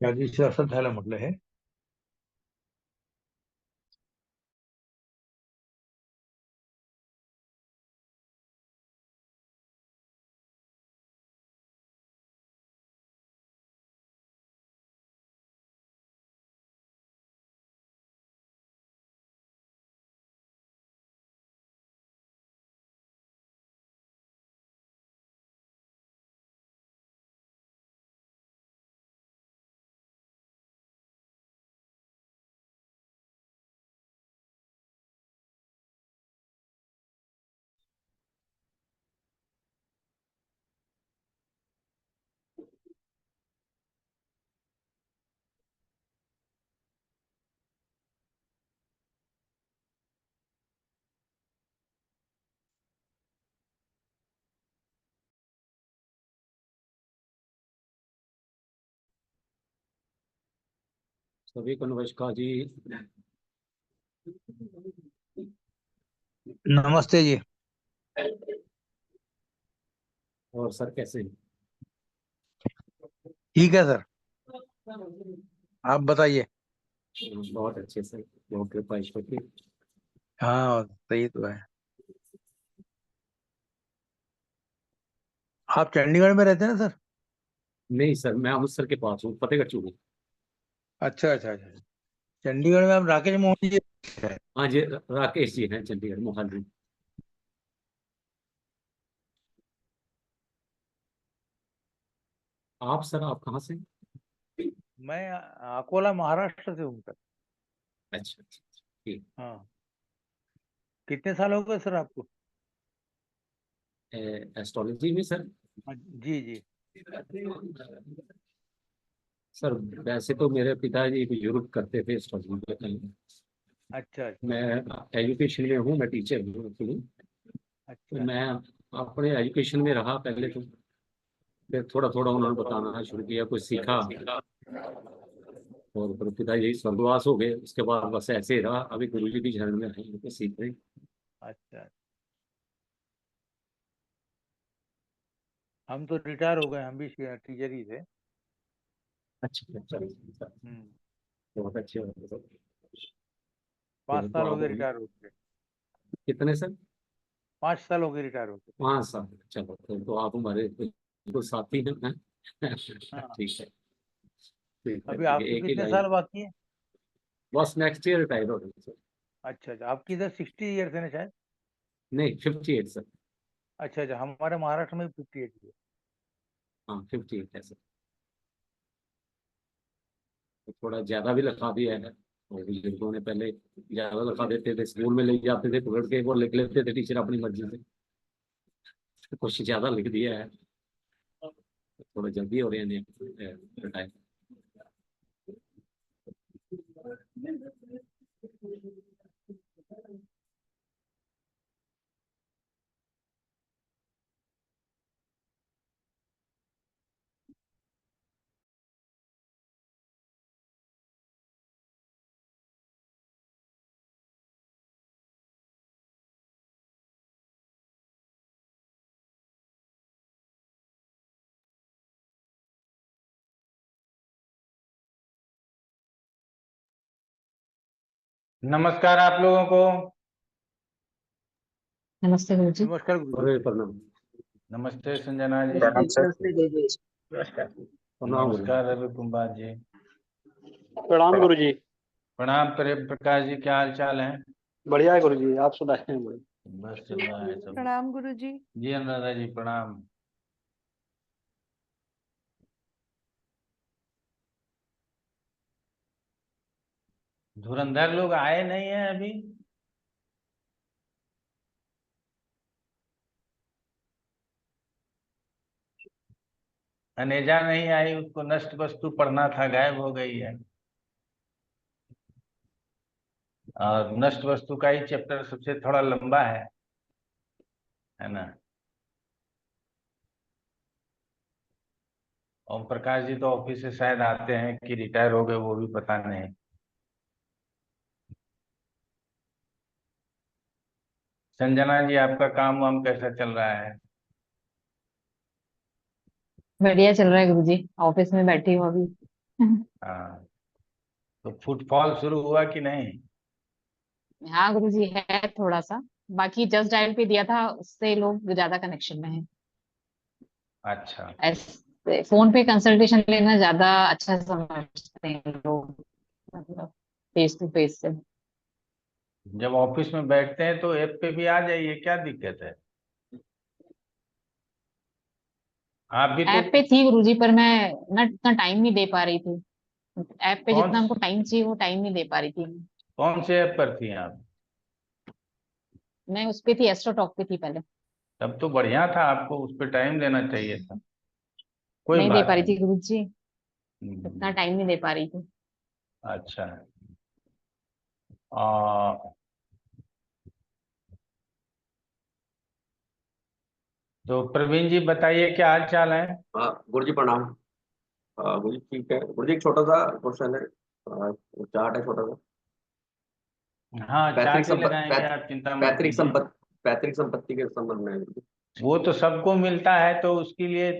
यादीचं असं झालं म्हटलं हे. सभी को नमस्कार जी। नमस्ते जी। और सर कैसे हैं? ठीक है सर, आप बताइए। बहुत अच्छे सर, बहुत कृपा ईश्वर की। हाँ सही तो है। आप चंडीगढ़ में रहते हैं ना सर? नहीं सर, मैं अमृतसर के पास हूँ, फतेहगढ़ चूड़ी। अच्छा अच्छा अच्छा। चंडीगढ़ में आप राकेश मोहन जी है? हाँ जी, राकेश जी हैं, चंडीगढ़ मोहाली। आप सर, आप कहाँ से? मैं अकोला महाराष्ट्र से हूँ सर। अच्छा अच्छा, ठीक। हाँ। कितने साल हो गए सर आपको? एस्ट्रोलॉजी में सर? हाँ, जी जी। सर वैसे तो मेरे पिताजी बुजुर्ग करते थे एस्ट्रोलॉजी का काम। अच्छा अच्छा मैं एजुकेशन में हूँ, मैं टीचर हूँ एक्चुअली। तो अच्छा। मैं अपने एजुकेशन में रहा पहले, तो फिर थोड़ा थोड़ा उन्होंने बताना शुरू किया, कुछ सीखा। और फिर पिताजी स्वर्गवास हो गए, उसके बाद बस ऐसे ही रहा। अभी गुरु जी की शरण में है, तो सीख रहे हैं। अच्छा। हम तो रिटायर हो गए, हम भी टीचर ही थे। अच्छा अच्छा अच्छा। हम्म। बहुत अच्छे हो गए सर। 5 साल तो हो आप गए रिटायर होते। कितने सर? 5 साल हो गए रिटायर होते। 5 साल, चलो तो आप हमारे बिल्कुल साथी हैं। हाँ। ठीक है, ठीक है, अभी ठीक है, आपको एक ही कितने लाइन। साल बाकी है? बस नेक्स्ट ईयर रिटायर हो गए सर। अच्छा अच्छा, आपकी इधर 60 ईयर थे ना शायद? नहीं, 58 सर। अच्छा अच्छा, हमारे महाराष्ट्र में 58 है। हाँ, 58 है सर। तो थोड़ा ज्यादा भी लिखा दिया है, और बुजुर्गों ने पहले ज्यादा लिखा देते थे, स्कूल में ले जाते थे पकड़ के, वो लिख लेते थे टीचर अपनी मर्जी से। तो कुछ ज्यादा लिख दिया है, तो थोड़ा जल्दी हो रहे हैं रिटायर। नमस्कार आप लोगों को। नमस्ते गुरु जी। नमस्कार गुरु जी। अरे प्रणाम। नमस्ते संजना जी। प्रणाम सर। नमस्ते गुरु जी। नमस्कार। प्रणाम गुरु जी। नमस्कार रवि कुमार जी। प्रणाम गुरु जी। प्रणाम प्रेम प्रकाश जी, क्या हाल चाल है? बढ़िया है गुरु जी, आप सुनाए। बस चल रहा है सब। प्रणाम गुरु जी। जी अनुराधा जी प्रणाम। धुरंधर लोग आए नहीं है अभी। अनेजा नहीं आई, उसको नष्ट वस्तु पढ़ना था, गायब हो गई है। और नष्ट वस्तु का ही चैप्टर सबसे थोड़ा लंबा है ना? ओम प्रकाश जी तो ऑफिस से शायद आते हैं कि रिटायर हो गए, वो भी पता नहीं। संजना जी, आपका काम वाम कैसा चल रहा है? बढ़िया चल रहा है गुरुजी। ऑफिस में बैठी हूँ अभी। हाँ, तो फुटफॉल शुरू हुआ कि नहीं? हाँ गुरुजी, है थोड़ा सा। बाकी जस्ट डायल पे दिया था, उससे लोग ज्यादा कनेक्शन में है। अच्छा। ऐसे फोन पे कंसल्टेशन लेना ज्यादा अच्छा समझते हैं लोग, मतलब फेस टू फेस से। जब ऑफिस में बैठते हैं तो ऐप पे भी आ जाइए, क्या दिक्कत है? आप भी तो। ऐप पे थी गुरुजी, पर मैं ना इतना टाइम नहीं दे पा रही थी। ऐप पे कौन जितना हमको टाइम चाहिए वो टाइम नहीं दे पा रही थी। कौन से ऐप पर थी आप? मैं उस पे थी, एस्ट्रो टॉक पे थी पहले। तब तो बढ़िया था, आपको उस पर टाइम देना चाहिए था। कोई नहीं दे बात पा रही नहीं। थी गुरुजी, इतना हम्म, टाइम नहीं दे पा रही थी। अच्छा। आ, तो प्रवीण जी बताइए, क्या हाल चाल है? हाँ गुरु जी प्रणाम। गुरु जी ठीक है। गुरु जी एक छोटा सा क्वेश्चन है। चार्ट है छोटा सा। हाँ, पैतृक चार्ट ही संपत्ति लगाएंगे, आप चिंता मत पैतृक कीजिए। संपत्ति पैतृक संपत्ति के संबंध में है गुरु जी। वो तो सबको मिलता है, तो उसके लिए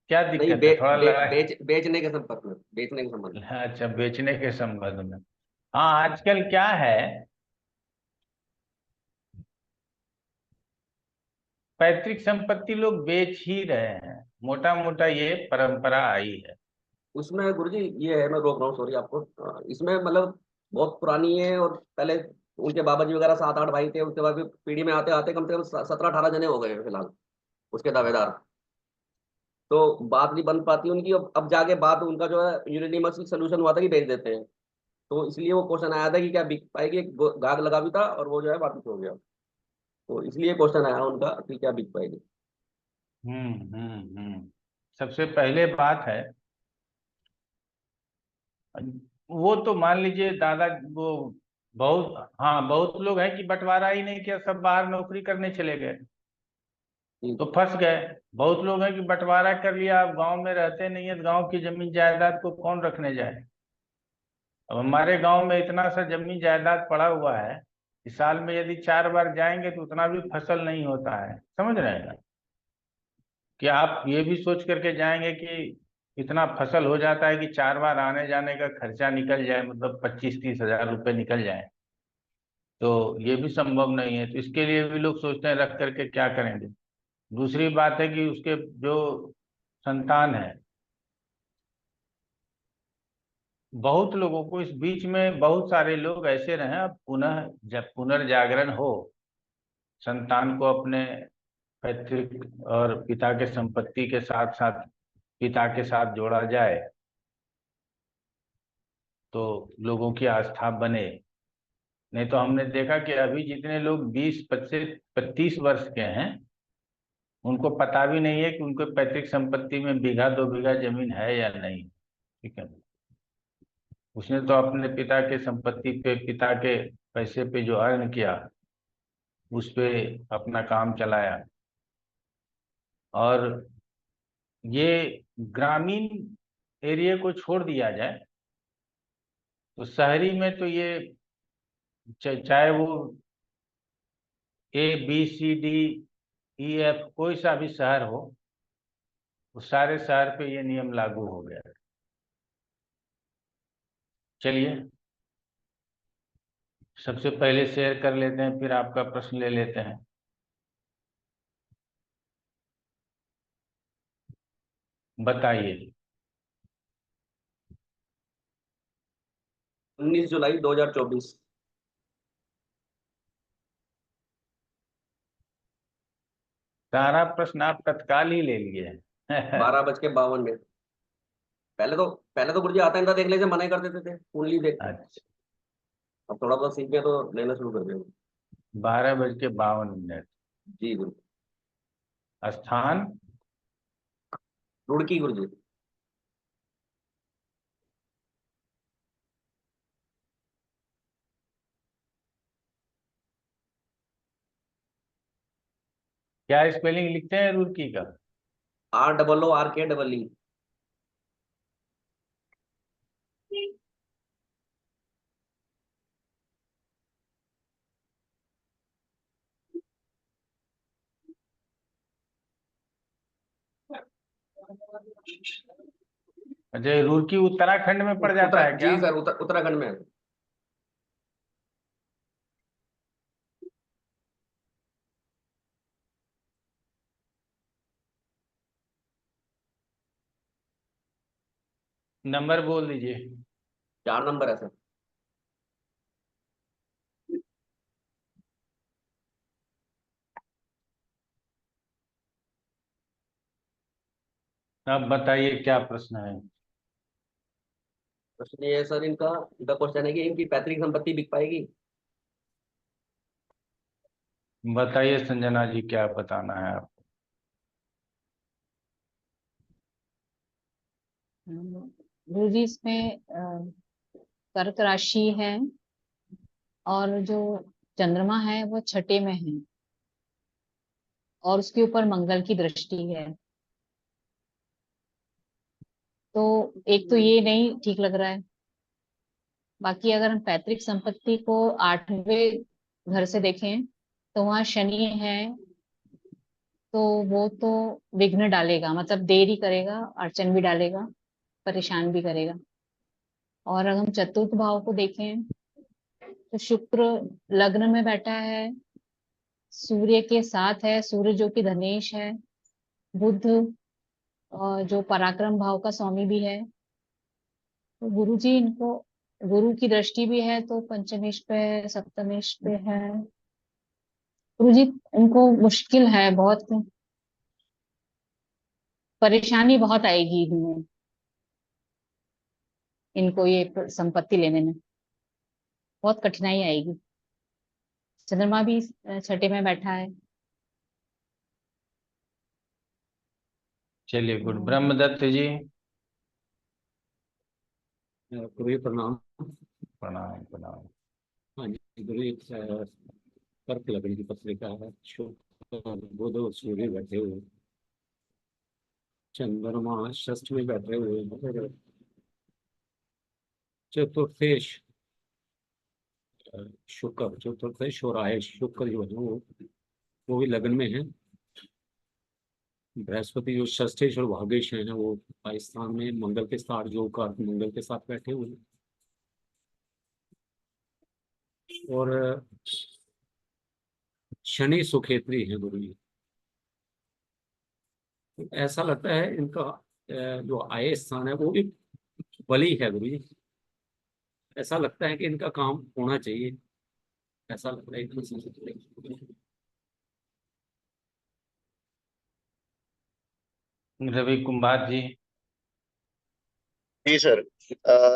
क्या नहीं दिक्कत है, थोड़ा लड़ाई। बेचने के संपर्क में, बेचने के संबंध में। अच्छा, बेचने के संबंध में। हाँ, आजकल क्या है, पैतृक संपत्ति लोग बेच ही रहे हैं, मोटा मोटा ये परंपरा आई है। उसमें गुरु जी ये है, मैं रोक रहा हूँ सॉरी आपको। इसमें मतलब बहुत पुरानी है, और पहले उनके बाबा जी वगैरह 7-8 भाई थे, उसके बाद भी पीढ़ी में आते आते कम से कम 17-18 जने हो गए हैं फिलहाल उसके दावेदार। तो बात नहीं बन पाती उनकी। अब जाके बात उनका जो है यूनिवर्सल सोल्यूशन हुआ था कि बेच देते हैं। तो इसलिए वो क्वेश्चन आया था कि क्या बिक पाएगी। एक गाग लगा भी था और वो जो है वापिस हो गया। तो इसलिए क्वेश्चन आया उनका कि क्या बिक पाएगी। सबसे पहले बात है, वो तो मान लीजिए दादा, वो बहुत, हाँ बहुत लोग हैं कि बंटवारा ही नहीं किया, सब बाहर नौकरी करने चले गए, जी तो फंस गए। बहुत लोग हैं कि बंटवारा कर लिया, अब गांव में रहते नहीं है, तो गांव की जमीन जायदाद को कौन रखने जाए। अब हमारे गांव में इतना सा जमीन जायदाद पड़ा हुआ है कि साल में यदि 4 बार जाएंगे तो उतना भी फसल नहीं होता है, समझ रहे हैं ना? कि आप ये भी सोच करके जाएंगे कि इतना फसल हो जाता है कि 4 बार आने जाने का खर्चा निकल जाए, मतलब 25-30 हजार रुपये निकल जाए, तो ये भी संभव नहीं है। तो इसके लिए भी लोग सोचते हैं रख करके क्या करेंगे। दूसरी बात है कि उसके जो संतान है, बहुत लोगों को इस बीच में बहुत सारे लोग ऐसे रहे, अब पुनः जब पुनर्जागरण हो, संतान को अपने पैतृक और पिता के संपत्ति के साथ साथ पिता के साथ जोड़ा जाए, तो लोगों की आस्था बने। नहीं तो हमने देखा कि अभी जितने लोग 20-25-30 वर्ष के हैं, उनको पता भी नहीं है कि उनको पैतृक संपत्ति में बीघा 2 बीघा जमीन है या नहीं। ठीक है, उसने तो अपने पिता के संपत्ति पे, पिता के पैसे पे जो अर्न किया, उस पे अपना काम चलाया। और ये ग्रामीण एरिया को छोड़ दिया जाए तो शहरी में तो ये चाहे वो ABCDEF कोई सा भी शहर हो, उस सारे शहर पे ये नियम लागू हो गया है। चलिए, सबसे पहले शेयर कर लेते हैं, फिर आपका प्रश्न ले लेते हैं। बताइए। 19 जुलाई 2024। सारा प्रश्न आप तत्काल ही ले लिए। 12:52। पहले तो गुरु जी आता नहीं था देखने से, मना ही कर देते थे कुंडली देख के। अच्छा, अब थोड़ा बहुत सीख गए तो लेना शुरू कर दिया। 12:52। जी गुरु। स्थान? रुड़की गुरु जी। क्या स्पेलिंग लिखते हैं रुड़की का? ROORK। अच्छा, ये रुड़की उत्तराखंड में पड़ जाता है क्या? जी सर, उत्तराखंड में है। नंबर बोल दीजिए। 4 नंबर है सर। अब बताइए क्या प्रश्न है। प्रश्न ये है सर, इनका इनका क्वेश्चन है कि इनकी पैतृक संपत्ति बिक पाएगी। बताइए संजना जी, क्या बताना है आप? गुरु जी इसमें कर्क राशि है और जो चंद्रमा है वो छठे में है और उसके ऊपर मंगल की दृष्टि है। तो एक तो ये नहीं ठीक लग रहा है। बाकी अगर हम पैतृक संपत्ति को 8वें घर से देखें तो वहां शनि है, तो वो तो विघ्न डालेगा, मतलब देरी करेगा, अड़चन भी डालेगा, परेशान भी करेगा। और अगर हम चतुर्थ भाव को देखें तो शुक्र लग्न में बैठा है, सूर्य के साथ है, सूर्य जो कि धनेश है, बुध जो पराक्रम भाव का स्वामी भी है। तो गुरु जी इनको, गुरु की दृष्टि भी है तो पंचमेश पे है, सप्तमेश पे है। गुरु जी इनको मुश्किल है बहुत, परेशानी बहुत आएगी इनमें, इनको ये संपत्ति लेने में बहुत कठिनाई आएगी। चंद्रमा भी छठे में बैठा है। चलिए गुड। ब्रह्मदत्त जी। गुरु जी प्रणाम। प्रणाम प्रणाम। हाँ जी गुरु जी, कर्क लग्न की पत्रिका है। शुक्र और बुध और सूर्य बैठे हुए, चंद्रमा षष्ठ में बैठे हुए हैं। चतुर्थेश शुक्र, चतुर्थेश और आयेश शुक्र जो है वो भी लग्न में है। बृहस्पति जो षष्ठेश और भाग्येश है वो पाकिस्तान में मंगल के साथ, जो का मंगल के साथ बैठे हुए हैं। और शनि सुखेत्री है गुरु जी। तो ऐसा लगता है इनका जो आय स्थान है वो भी बली है गुरु जी। ऐसा लगता है कि इनका काम होना चाहिए, ऐसा लगता है एकदम से। रवि कुमार जी। जी सर।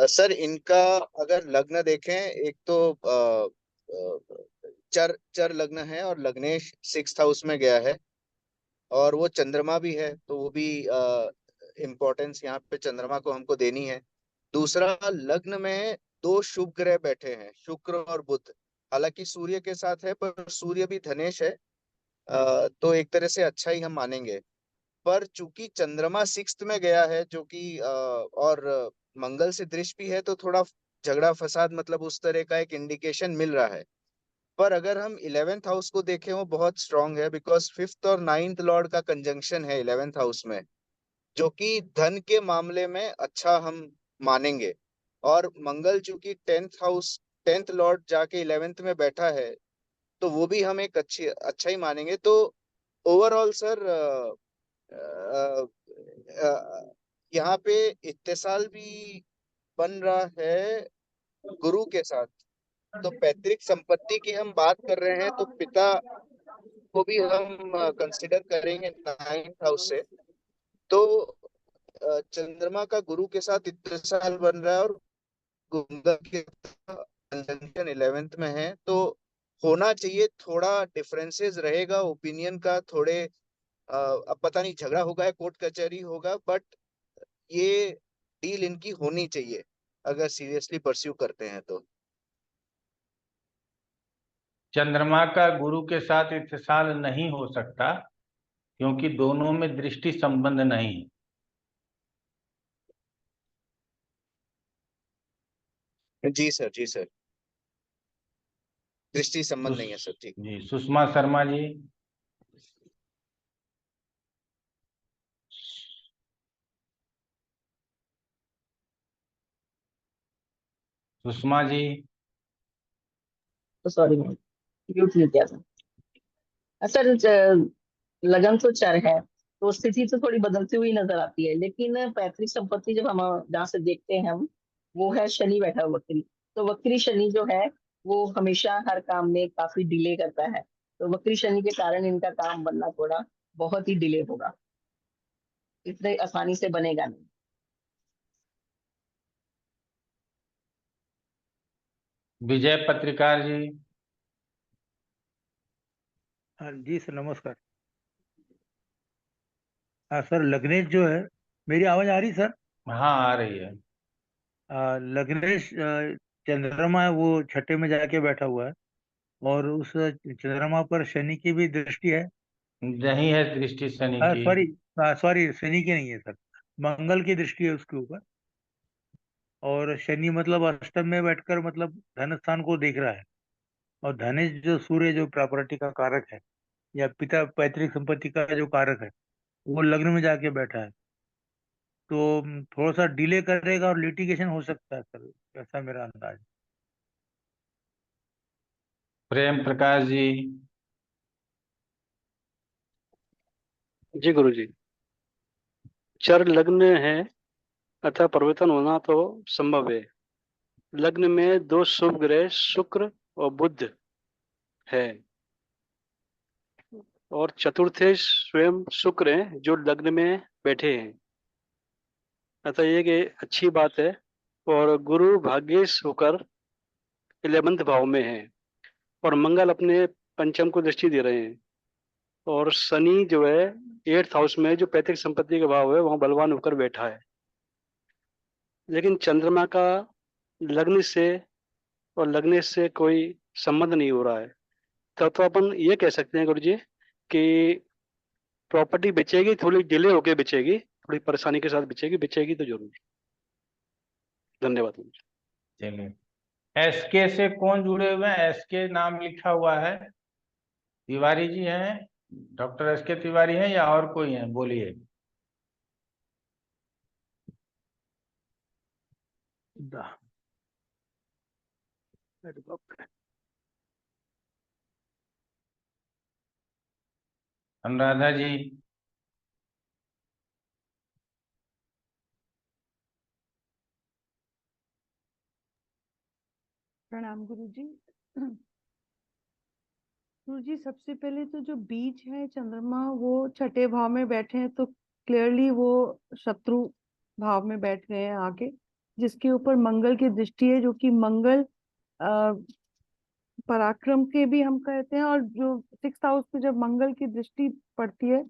सर इनका अगर लग्न देखें, एक तो चर चर लग्न है और लग्नेश 6th हाउस में गया है और वो चंद्रमा भी है, तो वो भी इम्पोर्टेंस यहाँ पे चंद्रमा को हमको देनी है। दूसरा, लग्न में दो शुभ ग्रह बैठे हैं, शुक्र और बुध। हालांकि सूर्य के साथ है पर सूर्य भी धनेश है, तो एक तरह से अच्छा ही हम मानेंगे। पर चूंकि चंद्रमा 6th में गया है जो कि और मंगल से दृष्टि भी है, तो थोड़ा झगड़ा फसाद मतलब उस तरह का एक इंडिकेशन मिल रहा है। पर अगर हम 11th हाउस को देखें, वो बहुत स्ट्रांग है, बिकॉज 5th और 9th लॉर्ड का कंजंक्शन है 11th हाउस में, जो कि धन के मामले में अच्छा हम मानेंगे। और मंगल चूंकि 10th हाउस, 10th लॉर्ड जाके 11th में बैठा है, तो वो भी हम एक अच्छा ही मानेंगे। तो ओवरऑल सर यहाँ पे इत्तेसाल भी बन रहा है गुरु के साथ। तो पैतृक संपत्ति की हम बात कर रहे हैं, तो पिता को भी हम कंसिडर करेंगे 9th हाउस से। तो चंद्रमा का गुरु के साथ इत्तेसाल बन रहा है और मंगल के कंजंक्शन 11th में है, तो होना चाहिए। थोड़ा डिफरेंसेस रहेगा ओपिनियन का, थोड़े अब पता नहीं झगड़ा होगा या कोर्ट कचहरी होगा, बट ये डील इनकी होनी चाहिए अगर सीरियसली परस्यू करते हैं तो। चंद्रमा का गुरु के साथ इत्तेसाल नहीं हो सकता क्योंकि दोनों में दृष्टि संबंध नहीं है। जी सर, जी सर, दृष्टि संबंध नहीं है सर। ठीक। जी सुषमा शर्मा जी। सुषमा जी। तो सॉरी मैं म्यूट नहीं किया था सर। लगन तो चर है, तो स्थिति तो थोड़ी बदलती हुई नजर आती है, लेकिन पैतृक संपत्ति जब हम जहाँ से देखते हैं हम, वो है शनि बैठा हुआ वक्री। तो वक्री शनि जो है वो हमेशा हर काम में काफी डिले करता है। तो वक्री शनि के कारण इनका काम बनना थोड़ा बहुत ही डिले होगा, इतने आसानी से बनेगा नहीं। विजय पत्रिकार जी। हाँ जी सर, नमस्कार। हाँ सर, लग्नेश जो है, मेरी आवाज आ रही सर? हाँ, आ रही है। लग्नेश चंद्रमा है, वो छठे में जाके बैठा हुआ है, और उस चंद्रमा पर शनि की भी दृष्टि है। नहीं है दृष्टि शनि की। सॉरी, सॉरी, शनि की नहीं है सर, मंगल की दृष्टि है उसके ऊपर। और शनि मतलब अष्टम में बैठकर मतलब धन स्थान को देख रहा है। और धनेश जो सूर्य जो प्रॉपर्टी का कारक है, या पिता पैतृक संपत्ति का जो कारक है, वो लग्न में जाके बैठा है। तो थोड़ा सा डिले करेगा और लिटिगेशन हो सकता है सर, ऐसा मेरा अंदाज है। प्रेम प्रकाश जी। जी गुरुजी। चर लग्न है, अतः परिवर्तन होना तो संभव है। लग्न में दो शुभ ग्रह शुक्र और बुध है, और चतुर्थे स्वयं शुक्र हैं जो लग्न में बैठे हैं, अतः ये कि अच्छी बात है। और गुरु भाग्येश होकर 11वें भाव में है, और मंगल अपने पंचम को दृष्टि दे रहे हैं। और शनि जो है 8th हाउस में, जो पैतृक संपत्ति का भाव है, वहाँ बलवान होकर बैठा है। लेकिन चंद्रमा का लग्न से और लगने से कोई संबंध नहीं हो रहा है। तो अपन ये कह सकते हैं गुरु जी कि प्रॉपर्टी बेचेगी, थोड़ी डिले होके बेचेगी, थोड़ी परेशानी के साथ बेचेगी, बेचेगी तो जरूर। धन्यवाद। चलिए, एसके से कौन जुड़े हुए हैं? एसके नाम लिखा हुआ है। तिवारी जी हैं? डॉक्टर एसके तिवारी हैं या और कोई हैं? बोलिए। दा- अरे बाप रे। अनुराधा जी। प्रणाम गुरुजी। गुरुजी, सबसे पहले तो जो बीज है चंद्रमा, वो छठे भाव में बैठे हैं, तो क्लियरली वो शत्रु भाव में बैठ गए हैं आके, जिसके ऊपर मंगल की दृष्टि है, जो कि मंगल पराक्रम के भी हम कहते हैं। और जो 6th हाउस पे जब मंगल की दृष्टि पड़ती है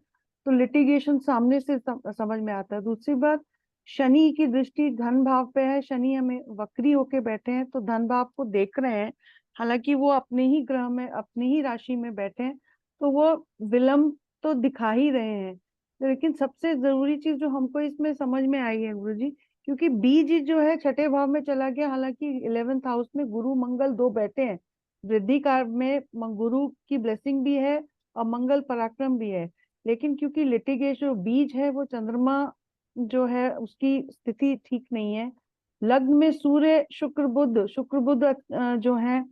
तो लिटिगेशन सामने से समझ में आता है। दूसरी बात, शनि की दृष्टि धन भाव पे है। शनि हमें वक्री होके बैठे हैं, तो धन भाव को देख रहे हैं, हालांकि वो अपने ही ग्रह में, अपनी ही राशि में बैठे हैं, तो वो विलंब तो दिखा ही रहे हैं। लेकिन सबसे जरूरी चीज जो हमको इसमें समझ में आई है गुरुजी, क्योंकि बीज जो है छठे भाव में चला गया, हालांकि 11th हाउस में गुरु मंगल दो बैठे हैं, वृद्धि कार में गुरु की ब्लेसिंग भी है और मंगल पराक्रम भी है। लेकिन क्योंकि लिटिगेशन जो बीज है वो चंद्रमा जो है उसकी स्थिति ठीक नहीं है। लग्न में सूर्य शुक्र बुध जो है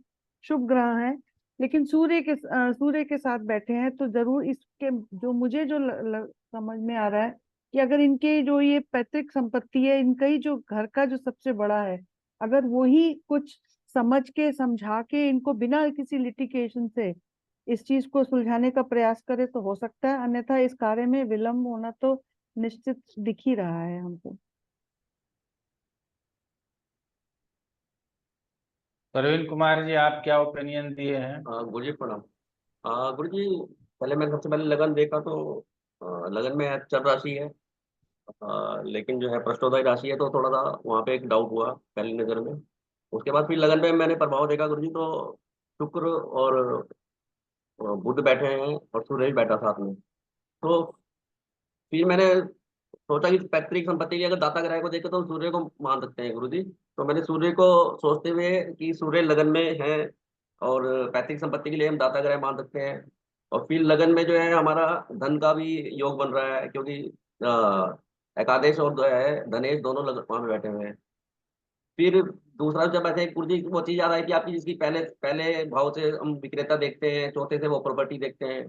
शुभ ग्रह है, लेकिन सूर्य के साथ बैठे हैं, तो जरूर इसके जो मुझे जो समझ में आ रहा है कि अगर इनके जो ये पैतृक संपत्ति है, इनका ही जो घर का जो सबसे बड़ा है, अगर वही कुछ समझ के समझा के इनको बिना किसी लिटिगेशन से इस चीज को सुलझाने का प्रयास करे तो हो सकता है, अन्यथा इस कार्य में विलंब होना तो निश्चित दिख ही रहा है हमको। प्रवीण कुमार जी, आप क्या ओपिनियन दिए हैं? गुरु जी प्रणाम। गुरु जी, पहले मैंने सबसे पहले लगन देखा तो लगन में चर राशि है, लेकिन जो है पृष्ठोदय राशि है, तो थोड़ा सा वहाँ पे एक डाउट हुआ पहली नज़र में। उसके बाद फिर लगन पे मैंने प्रभाव देखा गुरु जी, तो शुक्र और बुध बैठे हैं और सूर्य भी बैठा साथ में। तो फिर मैंने सोचा कि पैतृक संपत्ति के अगर दाता ग्रह को देखे तो सूर्य को मान सकते हैं गुरु जी। तो मैंने सूर्य को सोचते हुए कि सूर्य लगन में है और पैतृक संपत्ति के लिए हम दाता ग्रह मान सकते हैं। और फिर लगन में जो है हमारा धन का भी योग बन रहा है, क्योंकि एकादश और जो है धनेश दोनों वहां में बैठे हुए हैं। फिर दूसरा जब ऐसे गुरु जी वो चीज याद आई कि आपकी जिसकी पहले पहले भाव से हम विक्रेता देखते हैं, चौथे से वो प्रॉपर्टी देखते हैं,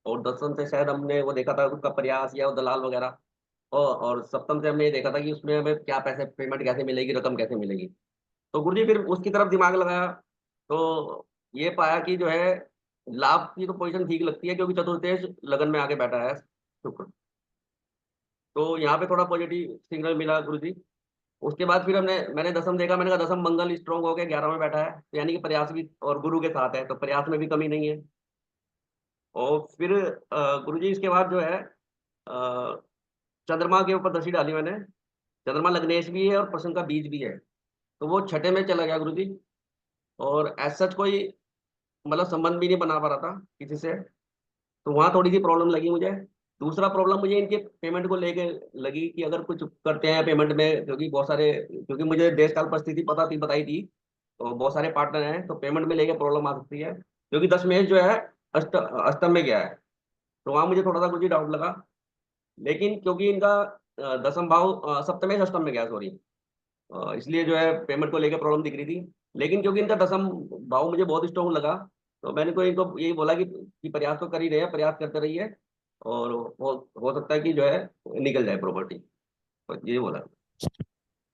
और दसम से शायद हमने वो देखा था उसका प्रयास या वो दलाल वगैरह, और सप्तम से हमने ये देखा था कि उसमें हमें क्या पैसे पेमेंट कैसे मिलेगी, रकम कैसे मिलेगी। तो गुरु जी फिर उसकी तरफ दिमाग लगाया, तो ये पाया कि जो है लाभ की तो पोजीशन ठीक लगती है, क्योंकि चतुर्थेश लगन में आके बैठा है शुक्र। तो यहाँ पे थोड़ा पॉजिटिव सिग्नल मिला गुरु जी। उसके बाद फिर मैंने दसम देखा, मैंने कहा दसम मंगल स्ट्रॉन्ग हो गया, 11 में बैठा है, तो यानी कि प्रयास भी और गुरु के साथ है, तो प्रयास में भी कमी नहीं है। और फिर गुरु जी इसके बाद जो है चंद्रमा के ऊपर दृष्टि डाली मैंने। चंद्रमा लग्नेश भी है और प्रश्न का बीज भी है, तो वो छठे में चला गया गुरु जी। और एज सच कोई मतलब संबंध भी नहीं बना पा रहा था किसी से, तो वहाँ थोड़ी सी प्रॉब्लम लगी मुझे। दूसरा प्रॉब्लम मुझे इनके पेमेंट को लेके लगी कि अगर कुछ करते हैं पेमेंट में, क्योंकि मुझे देश काल परिस्थिति पता थी, बताई थी, तो बहुत सारे पार्टनर हैं, तो पेमेंट में लेके प्रॉब्लम आ सकती है, क्योंकि दशमेश जो है अष्टम में गया है, तो वहाँ मुझे थोड़ा सा कुछ डाउट लगा। लेकिन क्योंकि इनका दसम भाव सप्तमेश अष्टम में गया, सॉरी, इसलिए जो है पेमेंट को लेकर प्रॉब्लम दिख रही थी। लेकिन क्योंकि इनका दसम भाव मुझे बहुत स्ट्रॉन्ग लगा, तो मैंने तो इनको यही बोला कि प्रयास तो कर ही रहे हैं, प्रयास करते रहिए, और हो सकता है कि जो है निकल जाए प्रॉपर्टी, तो ये बोला।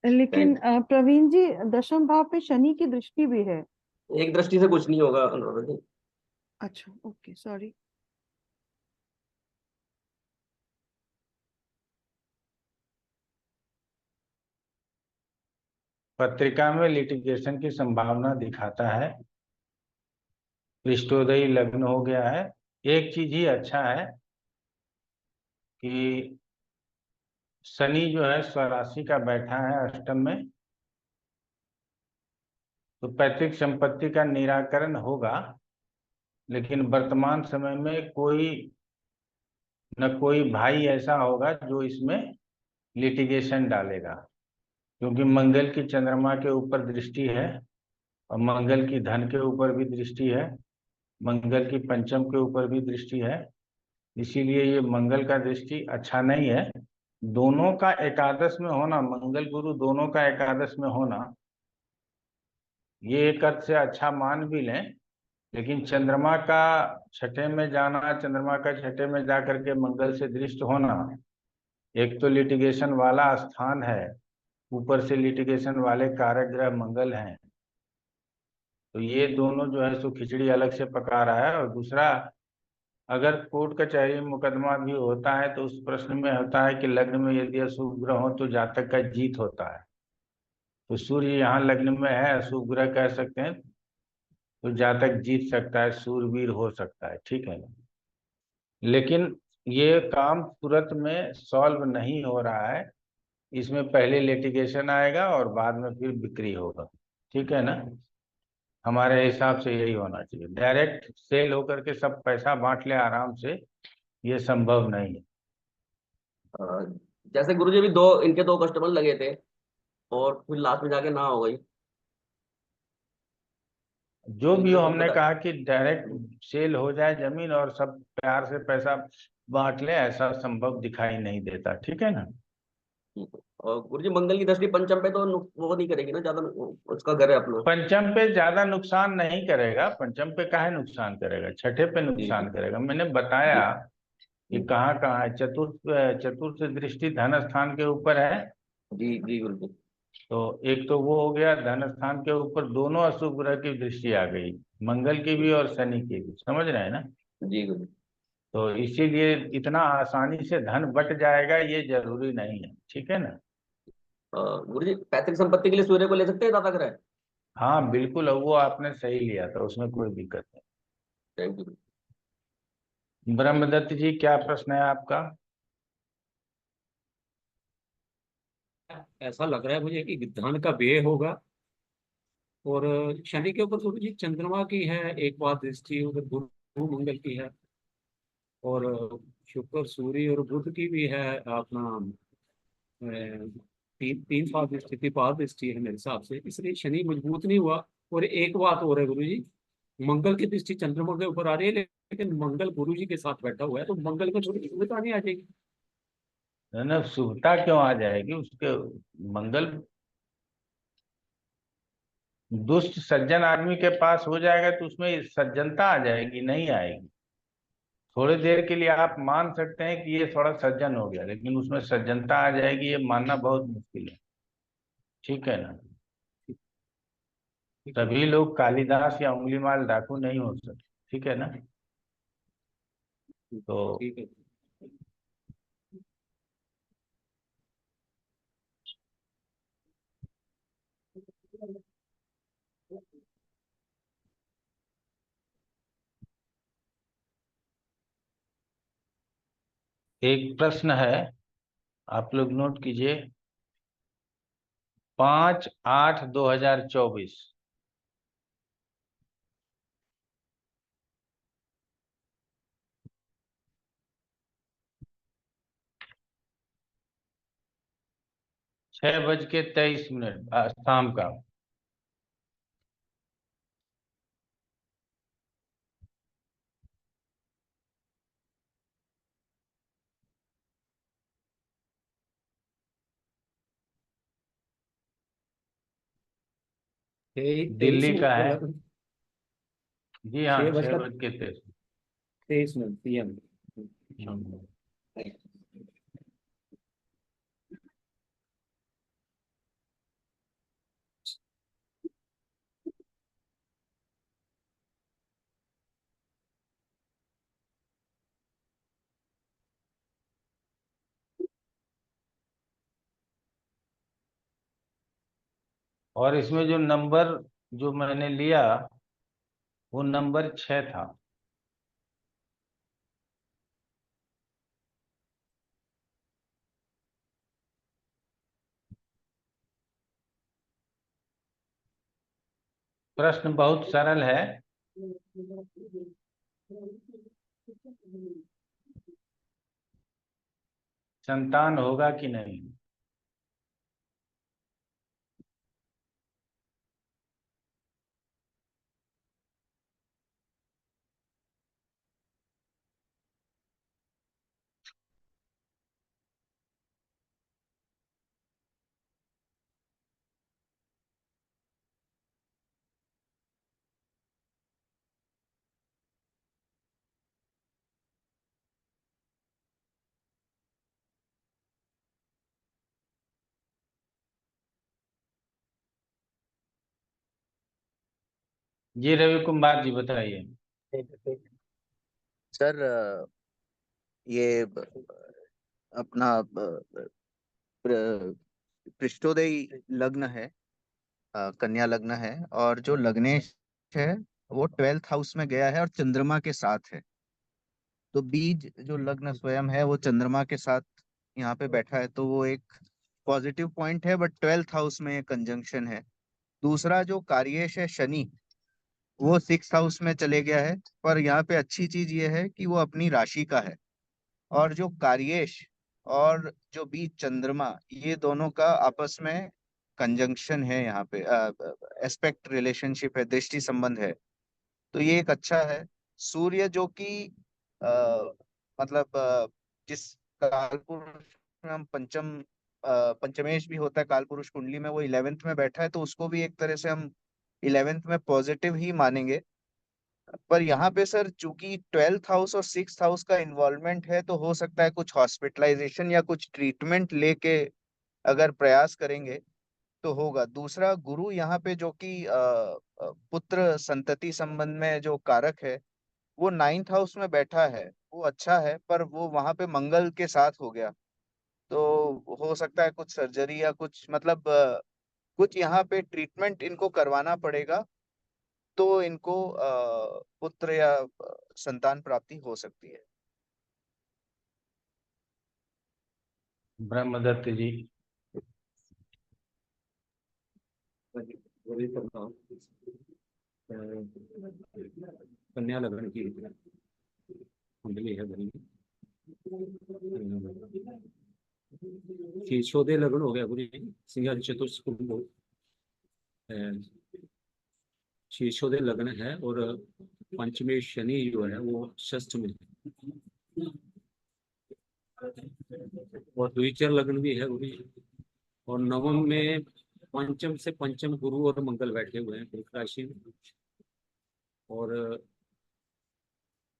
लेकिन प्रवीण जी, दशम भाव पे शनि की दृष्टि भी है। एक दृष्टि से कुछ नहीं होगा अनुराधा जी। अच्छा, ओके, सॉरी। पत्रिका में लिटिगेशन की संभावना दिखाता है, पृष्ठोदयी लग्न हो गया है। एक चीज ही अच्छा है कि शनि जो है स्वराशि का बैठा है अष्टम में, तो पैतृक संपत्ति का निराकरण होगा। लेकिन वर्तमान समय में कोई न कोई भाई ऐसा होगा जो इसमें लिटिगेशन डालेगा, क्योंकि मंगल की चंद्रमा के ऊपर दृष्टि है, और मंगल की धन के ऊपर भी दृष्टि है, मंगल की पंचम के ऊपर भी दृष्टि है। इसीलिए ये मंगल का दृष्टि अच्छा नहीं है। दोनों का एकादश में होना, मंगल गुरु दोनों का एकादश में होना, ये एक अर्थ से अच्छा मान भी लें। लेकिन चंद्रमा का छठे में जाना, चंद्रमा का छठे में जाकर के मंगल से दृष्ट होना, एक तो लिटिगेशन वाला स्थान है, ऊपर से लिटिगेशन वाले कारक ग्रह मंगल हैं, तो ये दोनों जो है सो खिचड़ी अलग से पका रहा है। और दूसरा, अगर कोर्ट कचहरी में मुकदमा भी होता है तो उस प्रश्न में होता है कि लग्न में यदि अशुभ ग्रह हो तो जातक का जीत होता है। तो सूर्य यहाँ लग्न में है, अशुभ ग्रह कह सकते हैं, तो जातक जीत सकता है, सूरवीर हो सकता है, ठीक है ना। लेकिन ये काम तुरंत में सॉल्व नहीं हो रहा है, इसमें पहले लिटिगेशन आएगा और बाद में फिर बिक्री होगा, ठीक है ना। हमारे हिसाब से यही होना चाहिए, डायरेक्ट सेल होकर के सब पैसा बांट ले आराम से, ये संभव नहीं है। अ, जैसे गुरु जी भी इनके दो कस्टमर लगे थे, और फिर लास्ट में जाके ना हो गई। जो भी इनका हो, कुछ हमने पता कहा कि डायरेक्ट सेल हो जाए जमीन और सब प्यार से पैसा बांट ले, ऐसा संभव दिखाई नहीं देता, ठीक है ना। ठीक है। और गुरु जी मंगल की दृष्टि पंचम पे तो वो नहीं करेगी ना ज्यादा, उसका घर है अपना। पंचम पे ज्यादा नुकसान नहीं करेगा, पंचम पे काहे नुकसान करेगा, छठे पे जी नुकसान जी करेगा। मैंने बताया कि जी कहाँ कहाँ है। चतुर्थ दृष्टि धन स्थान के ऊपर है, जी जी गुरु जी। तो एक तो वो हो गया, धन स्थान के ऊपर दोनों अशुभ ग्रह की दृष्टि आ गई, मंगल की भी और शनि की भी, समझ रहे हैं ना। जी गुरु जी। तो इसीलिए इतना आसानी से धन बट जाएगा ये जरूरी नहीं है, ठीक है ना। गुरु जी पैतृक संपत्ति के लिए सूर्य को ले सकते हैं दाता ग्रह? हाँ बिल्कुल, अब वो आपने सही लिया था, उसमें कोई दिक्कत थैंक यू। नहीं। ब्रह्मदत्त जी, क्या प्रश्न है आपका। ऐसा लग रहा है मुझे कि धन का व्यय होगा, और शनि के ऊपर गुरु जी चंद्रमा की है एक बात दृष्टि, उधर गुरु मंगल की है, और शुक्र सूर्य और बुध की भी है अपना, तीन पाद स्थिति पाद दृष्टि है मेरे हिसाब से, इसलिए शनि मजबूत नहीं हुआ। और एक बात और है गुरु जी, मंगल की दृष्टि चंद्रमा के ऊपर आ रही है, लेकिन मंगल गुरु जी के साथ बैठा हुआ है, तो मंगल को थोड़ी शुभता नहीं आ जाएगी। ना शुभता क्यों आ जाएगी उसके, मंगल दुष्ट सज्जन आदमी के पास हो जाएगा तो उसमें सज्जनता आ जाएगी, नहीं आएगी। थोड़ी देर के लिए आप मान सकते हैं कि ये थोड़ा सज्जन हो गया, लेकिन उसमें सज्जनता आ जाएगी, ये मानना बहुत मुश्किल है। ठीक है ना? सभी लोग कालिदास या उंगलीमाल डाकू नहीं हो सकते। ठीक है ना? तो ठीक है। एक प्रश्न है, आप लोग नोट कीजिए। 5/8/2024 6:23 शाम का। तेईस दिल्ली का मिनट को है। लगन। जी हाँ, 6:23 PM। और इसमें जो नंबर जो मैंने लिया वो नंबर 6 था। प्रश्न बहुत सरल है। संतान होगा कि नहीं? जी रवि कुमार जी बताइए। सर ये अपना पृष्ठोदय लग्न है, कन्या लग्न है, और जो लग्नेश है वो 12th हाउस में गया है और चंद्रमा के साथ है। तो बीज जो लग्न स्वयं है वो चंद्रमा के साथ यहाँ पे बैठा है, तो वो एक पॉजिटिव पॉइंट है, बट 12th हाउस में कंजंक्शन है। दूसरा जो कार्येश है शनि, वो 6th हाउस में चले गया है, पर यहाँ पे अच्छी चीज ये है कि वो अपनी राशि का है। और जो कार्येश और जो बीच चंद्रमा, ये दोनों का आपस में कंजंक्शन है, यहाँ पे एस्पेक्ट रिलेशनशिप है, दृष्टि संबंध है। तो ये एक अच्छा है। सूर्य जो कि मतलब जिस काल पुरुष में हम पंचमेश भी होता है काल पुरुष कुंडली में, वो 11th में बैठा है, तो उसको भी एक तरह से हम 11th में पॉजिटिव ही मानेंगे। पर यहाँ पे सर चूंकि 12th हाउस और 6th हाउस का इन्वॉल्वमेंट है, तो हो सकता है कुछ हॉस्पिटलाइजेशन या कुछ ट्रीटमेंट लेके अगर प्रयास करेंगे तो होगा। दूसरा गुरु यहाँ पे जो कि पुत्र संतति संबंध में जो कारक है, वो 9th हाउस में बैठा है, वो अच्छा है, पर वो वहां पे मंगल के साथ हो गया। तो हो सकता है कुछ सर्जरी या कुछ मतलब कुछ यहाँ पे ट्रीटमेंट इनको करवाना पड़ेगा, तो इनको पुत्र या संतान प्राप्ति हो सकती है। ब्रह्मदत्त जी। वही करता हूँ। कन्या लगन की कुंडली है बनी। शीर्षोदय लगन हो गया गुरु जी, सिंह चतुर्थ कुंड शीर्षोदय लगन है, और पंचमी शनि जो है वो षष्ठ में है, और द्विचर लगन भी है गुरु जी। और नवम में पंचम से पंचम गुरु और मंगल बैठे हुए हैं वृक राशि में, और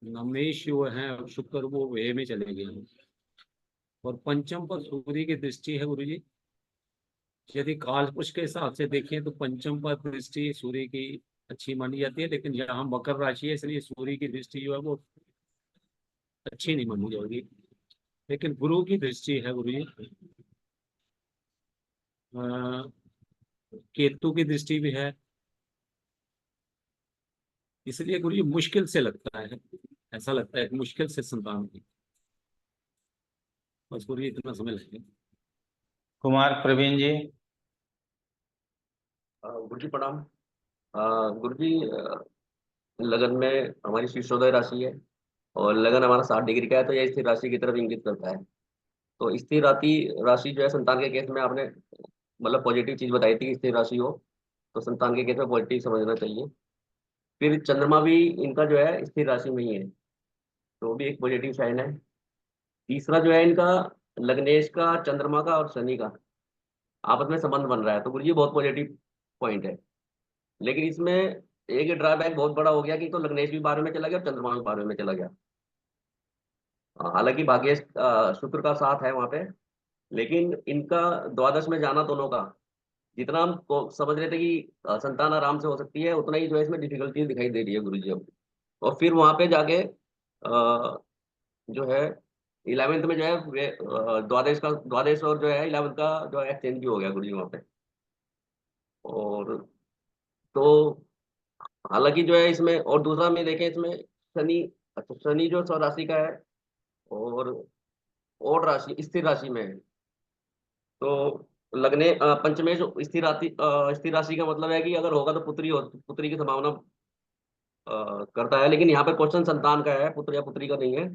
नमेश जो है शुक्र वो व्यय में चले गए हैं, और पंचम पर सूर्य की दृष्टि है गुरु जी। यदि काल पुरुष के हिसाब से देखें तो पंचम पर दृष्टि सूर्य की अच्छी मानी जाती है, लेकिन यहाँ मकर राशि है इसलिए सूर्य की दृष्टि जो है वो अच्छी नहीं मानी जाएगी। लेकिन गुरु की दृष्टि है गुरु जी, केतु की दृष्टि भी है, इसलिए गुरु जी मुश्किल से लगता है, ऐसा लगता है कि मुश्किल से संतान की, बस गुरु जी इतना समय लगेगा। कुमार प्रवीण जी। गुरु जी प्रणाम। गुरु जी, लगन में हमारी शीर्षोदय राशि है और लगन हमारा 60 डिग्री का है, तो यह स्थिर राशि की तरफ इंगित करता है। तो स्थिर राशि राशि जो है संतान के केस में आपने मतलब पॉजिटिव चीज बताई थी कि स्थिर राशि हो तो संतान के केस में पॉजिटिव समझना चाहिए। फिर चंद्रमा भी इनका जो है स्थिर राशि में ही है, तो भी एक पॉजिटिव साइन है। तीसरा जो है इनका लग्नेश का, चंद्रमा का और शनि का आपस में संबंध बन रहा है, तो गुरु जी बहुत पॉजिटिव पॉइंट है। लेकिन इसमें एक ड्रॉबैक बहुत बड़ा हो गया कि तो लग्नेश भी 12वें में चला गया और चंद्रमा भी 12वें में चला गया। हालांकि भाग्येश शुक्र का साथ है वहां पे, लेकिन इनका द्वादश में जाना दोनों का, जितना हम समझ रहे थे कि संतान आराम से हो सकती है, उतना ही जो है इसमें डिफिकल्टी दिखाई दे रही है गुरु जी अब। और फिर वहां पे जाके जो है 11th में जो है द्वादश और जो है 11th का जो है एक्सचेंज भी हो गया गुरु जी वहां पे। और तो हालांकि जो है इसमें, और दूसरा में देखें इसमें शनि, अच्छा शनि जो स्वराशि का है और ओड राशि स्थिर राशि में है, तो लगने पंचमेश स्थिर राशि का मतलब है कि अगर होगा तो पुत्री की संभावना करता है, लेकिन यहाँ पे क्वेश्चन संतान का है, पुत्र या पुत्री का नहीं है।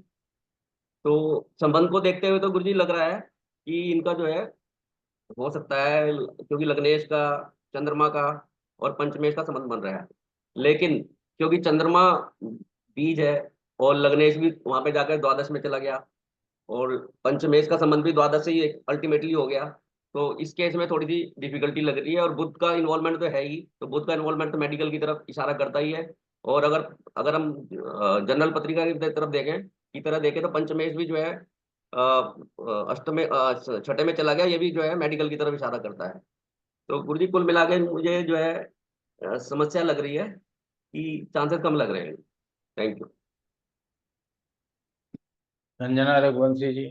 तो संबंध को देखते हुए तो गुरुजी लग रहा है कि इनका जो है हो सकता है, क्योंकि लग्नेश का, चंद्रमा का और पंचमेश का संबंध बन रहा है। लेकिन क्योंकि चंद्रमा बीज है और लग्नेश भी वहां पे जाकर द्वादश में चला गया और पंचमेश का संबंध भी द्वादश से ही अल्टीमेटली हो गया, तो इस केस में थोड़ी सी डिफिकल्टी लग रही है। और बुध का इन्वॉल्वमेंट तो है ही, तो बुध का इन्वॉल्वमेंट तो मेडिकल की तरफ इशारा करता ही है। और अगर अगर हम जनरल पत्रिका की तरफ देखें की तरह देखें तो पंचमेश भी जो है अष्टमे छठे में चला गया, ये भी जो है मेडिकल की तरफ इशारा करता है। तो गुरु जी कुल मिला के मुझे जो है समस्या लग रही है कि चांसेस कम लग रहे हैं। Thank you. रंजना रघुवंशी जी।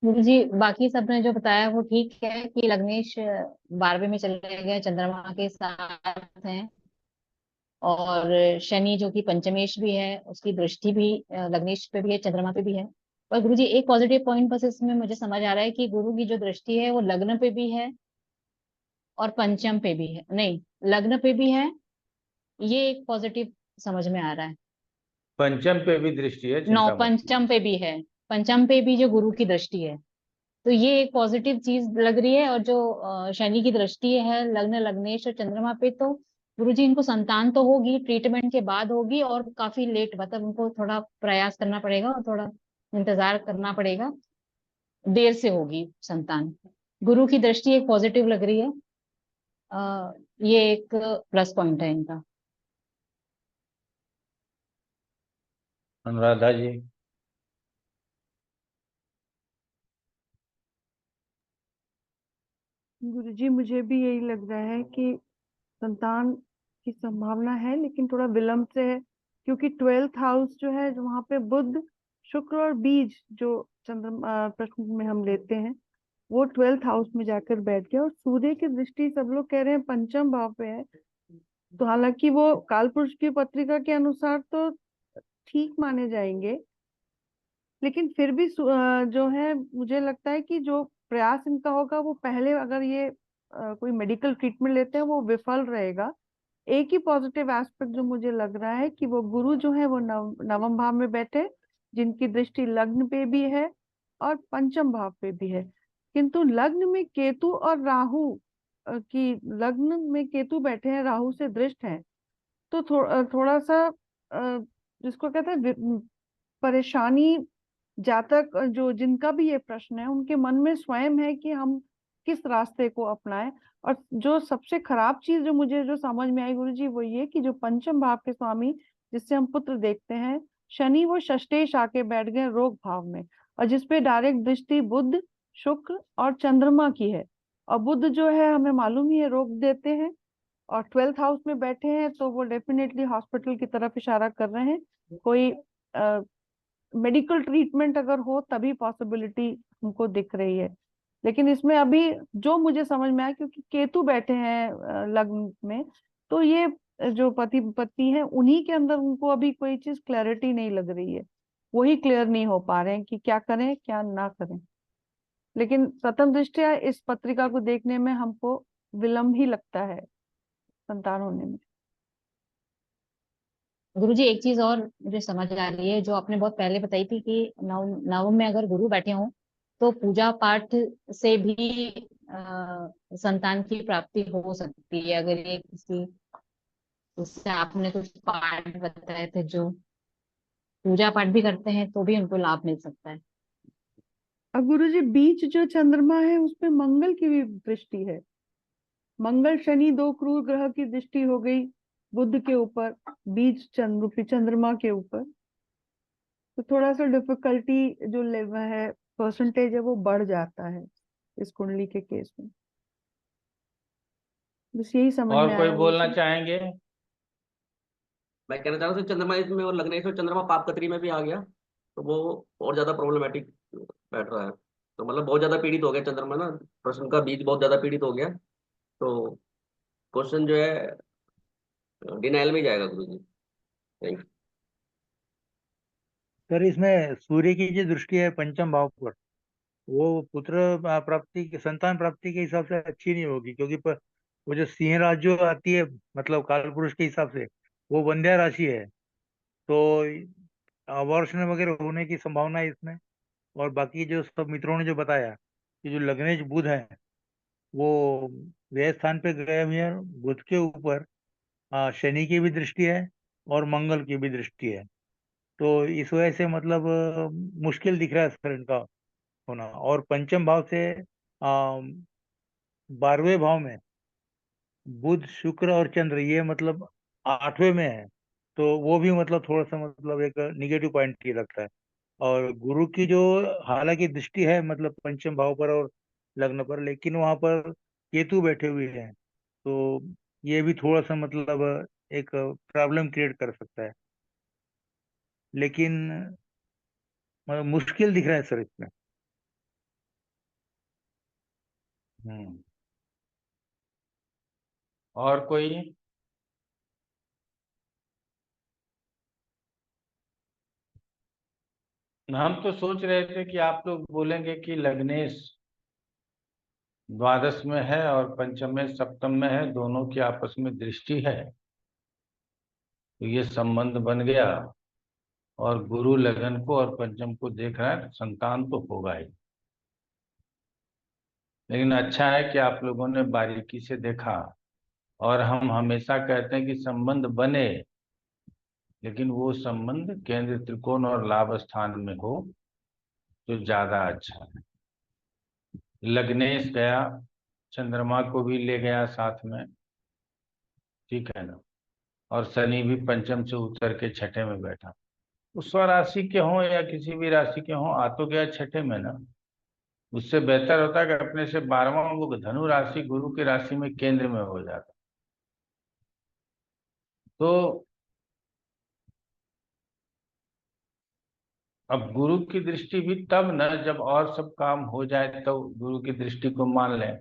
गुरु जी बाकी सबने जो बताया वो ठीक है कि लग्नेश 12वें में चले गए, चंद्रमा के साथ हैं, और शनि जो कि पंचमेश भी है उसकी दृष्टि भी लग्नेश पे भी है, चंद्रमा पे भी है। पर गुरु जी एक पॉजिटिव पॉइंट बस इसमें मुझे समझ आ रहा है कि गुरु की जो दृष्टि है वो लग्न पे भी है और पंचम पे भी है, नहीं लग्न पे भी है, ये एक पॉजिटिव समझ में आ रहा है। पंचम पे भी दृष्टि है, नौ चिंता मत कीजिए। पंचम पे भी है, पंचम पे भी जो गुरु की दृष्टि है, तो ये एक पॉजिटिव चीज लग रही है। और जो शनि की दृष्टि है लग्न, लग्नेश और चंद्रमा पे, तो गुरुजी इनको संतान तो होगी, ट्रीटमेंट के बाद होगी, और काफी लेट, मतलब उनको थोड़ा प्रयास करना पड़ेगा और थोड़ा इंतजार करना पड़ेगा, देर से होगी संतान। गुरु की दृष्टि एक पॉजिटिव लग रही है, ये एक प्लस पॉइंट है इनका। अनुराधा जी। गुरुजी मुझे भी यही लग रहा है कि संतान की संभावना है, लेकिन थोड़ा विलंब से है, क्योंकि 12th हाउस जो है, जो वहां पे बुध, शुक्र और बीज जो चंद्रमा प्रश्न में हम लेते हैं, वो 12th हाउस में जाकर बैठ गया। और सूर्य की दृष्टि सब लोग कह रहे हैं पंचम भाव पे है, तो हालांकि वो कालपुरुष की पत्रिका के अनुसार तो ठीक माने जाएंगे, लेकिन फिर भी जो है मुझे लगता है कि जो प्रयास इनका होगा वो पहले, अगर ये कोई मेडिकल ट्रीटमेंट लेते हैं वो विफल रहेगा। एक ही पॉजिटिव एस्पेक्ट जो मुझे लग रहा है कि वो गुरु जो है वो नवम भाव में बैठे, जिनकी दृष्टि लग्न पे भी है और पंचम भाव पे भी है। किंतु लग्न में केतु और राहु की, लग्न में केतु बैठे हैं, राहु से दृष्ट हैं, तो थोड़ा सा जिसको कहते हैं परेशानी, जातक जो जिनका भी ये प्रश्न है उनके मन में स्वयं है कि हम किस रास्ते को अपनाएं। और जो सबसे खराब चीज जो मुझे जो समझ में आई गुरु जी, वो ये कि जो पंचम भाव के स्वामी जिससे हम पुत्र देखते हैं शनि, वो षष्ठेश आके बैठ गए रोग भाव में, और जिसपे डायरेक्ट दृष्टि बुध, शुक्र और चंद्रमा की है। और बुध जो है हमें मालूम ही है रोग देते हैं, और 12th हाउस में बैठे हैं तो वो डेफिनेटली हॉस्पिटल की तरफ इशारा कर रहे हैं। कोई मेडिकल ट्रीटमेंट अगर हो तभी पॉसिबिलिटी हमको दिख रही है। लेकिन इसमें अभी जो मुझे समझ में आया, क्योंकि केतु बैठे हैं लग्न में, तो ये जो पति पत्नी है उन्हीं के अंदर उनको अभी कोई चीज क्लैरिटी नहीं लग रही है, वही क्लियर नहीं हो पा रहे हैं कि क्या करें क्या ना करें। लेकिन प्रथम दृष्टया इस पत्रिका को देखने में हमको विलंब ही लगता है संतान होने में। गुरुजी एक चीज और मुझे समझ आ रही है, जो आपने बहुत पहले बताई थी कि नवम में अगर गुरु बैठे हों तो पूजा पाठ से भी संतान की प्राप्ति हो सकती है। अगर ये किसी, उससे आपने कुछ पाठ बताए थे जो पूजा पाठ भी करते हैं तो भी उनको लाभ मिल सकता है। अब गुरु जी बीच जो चंद्रमा है उसपे मंगल की भी दृष्टि है। मंगल शनि दो क्रूर ग्रह की दृष्टि हो गई बुध के ऊपर, बीच चंद्र चंद्रमा के ऊपर, तो थोड़ा सा डिफिकल्टी जो लेवल है, परसेंटेज है, वो बढ़ जाता है इस कुंडली के केस में। बस यही समझ में और कोई आया गुरु बोलना जी। चाहेंगे? मैं कहना चाह रहा हूँ चंद्रमा इसमें और लग्नेश में चंद्रमा पाप कत्री में भी आ गया, तो वो और ज्यादा प्रॉब्लमेटिक बैठ रहा है। तो मतलब बहुत ज्यादा पीड़ित हो गया चंद्रमा ना, प्रश्न का बीज बहुत ज्यादा पीड़ित हो गया, तो क्वेश्चन जो है डिनाइल में जाएगा गुरु जी। थैंक सर इसमें सूर्य की जो दृष्टि है पंचम भाव पर, वो पुत्र प्राप्ति की, संतान प्राप्ति के हिसाब से अच्छी नहीं होगी, क्योंकि वो जो सिंह राशि जो आती है मतलब काल पुरुष के हिसाब से वो वंध्या राशि है, तो अबॉर्शन वगैरह होने की संभावना है इसमें। और बाकी जो सब मित्रों ने जो बताया कि जो लग्नेश बुध है वो व्यय स्थान पे गए हुए हैं, बुध के ऊपर शनि की भी दृष्टि है और मंगल की भी दृष्टि है, तो इस वजह से मतलब मुश्किल दिख रहा है सर इनका होना। और पंचम भाव से 12वें भाव में बुध शुक्र और चंद्र, ये मतलब 8वें में है, तो वो भी मतलब थोड़ा सा मतलब एक निगेटिव पॉइंट ही लगता है। और गुरु की जो हालांकि दृष्टि है मतलब पंचम भाव पर और लग्न पर, लेकिन वहां पर केतु बैठे हुए हैं, तो ये भी थोड़ा सा मतलब एक प्रॉब्लम क्रिएट कर सकता है। लेकिन मतलब मुश्किल दिख रहा है सर इसमें। हम्म। और कोई? हम तो सोच रहे थे कि आप लोग बोलेंगे कि लग्नेश द्वादश में है और पंचम में सप्तम में है, दोनों की आपस में दृष्टि है, तो ये संबंध बन गया। और गुरु लगन को और पंचम को देख रहा है तो संतान तो होगा ही। लेकिन अच्छा है कि आप लोगों ने बारीकी से देखा। और हम हमेशा कहते हैं कि संबंध बने, लेकिन वो संबंध केंद्र त्रिकोण और लाभ स्थान में हो तो ज्यादा अच्छा है। लग्नेश गया, चंद्रमा को भी ले गया साथ में, ठीक है ना, और शनि भी पंचम से उतर के छठे में बैठा। उस राशि के हों या किसी भी राशि के हों, आ तो गया छठे में ना। उससे बेहतर होता है कि अपने से 12वां वो धनु राशि गुरु की राशि में केंद्र में हो जाता। तो अब गुरु की दृष्टि भी तब न, जब और सब काम हो जाए तो गुरु की दृष्टि को मान लें।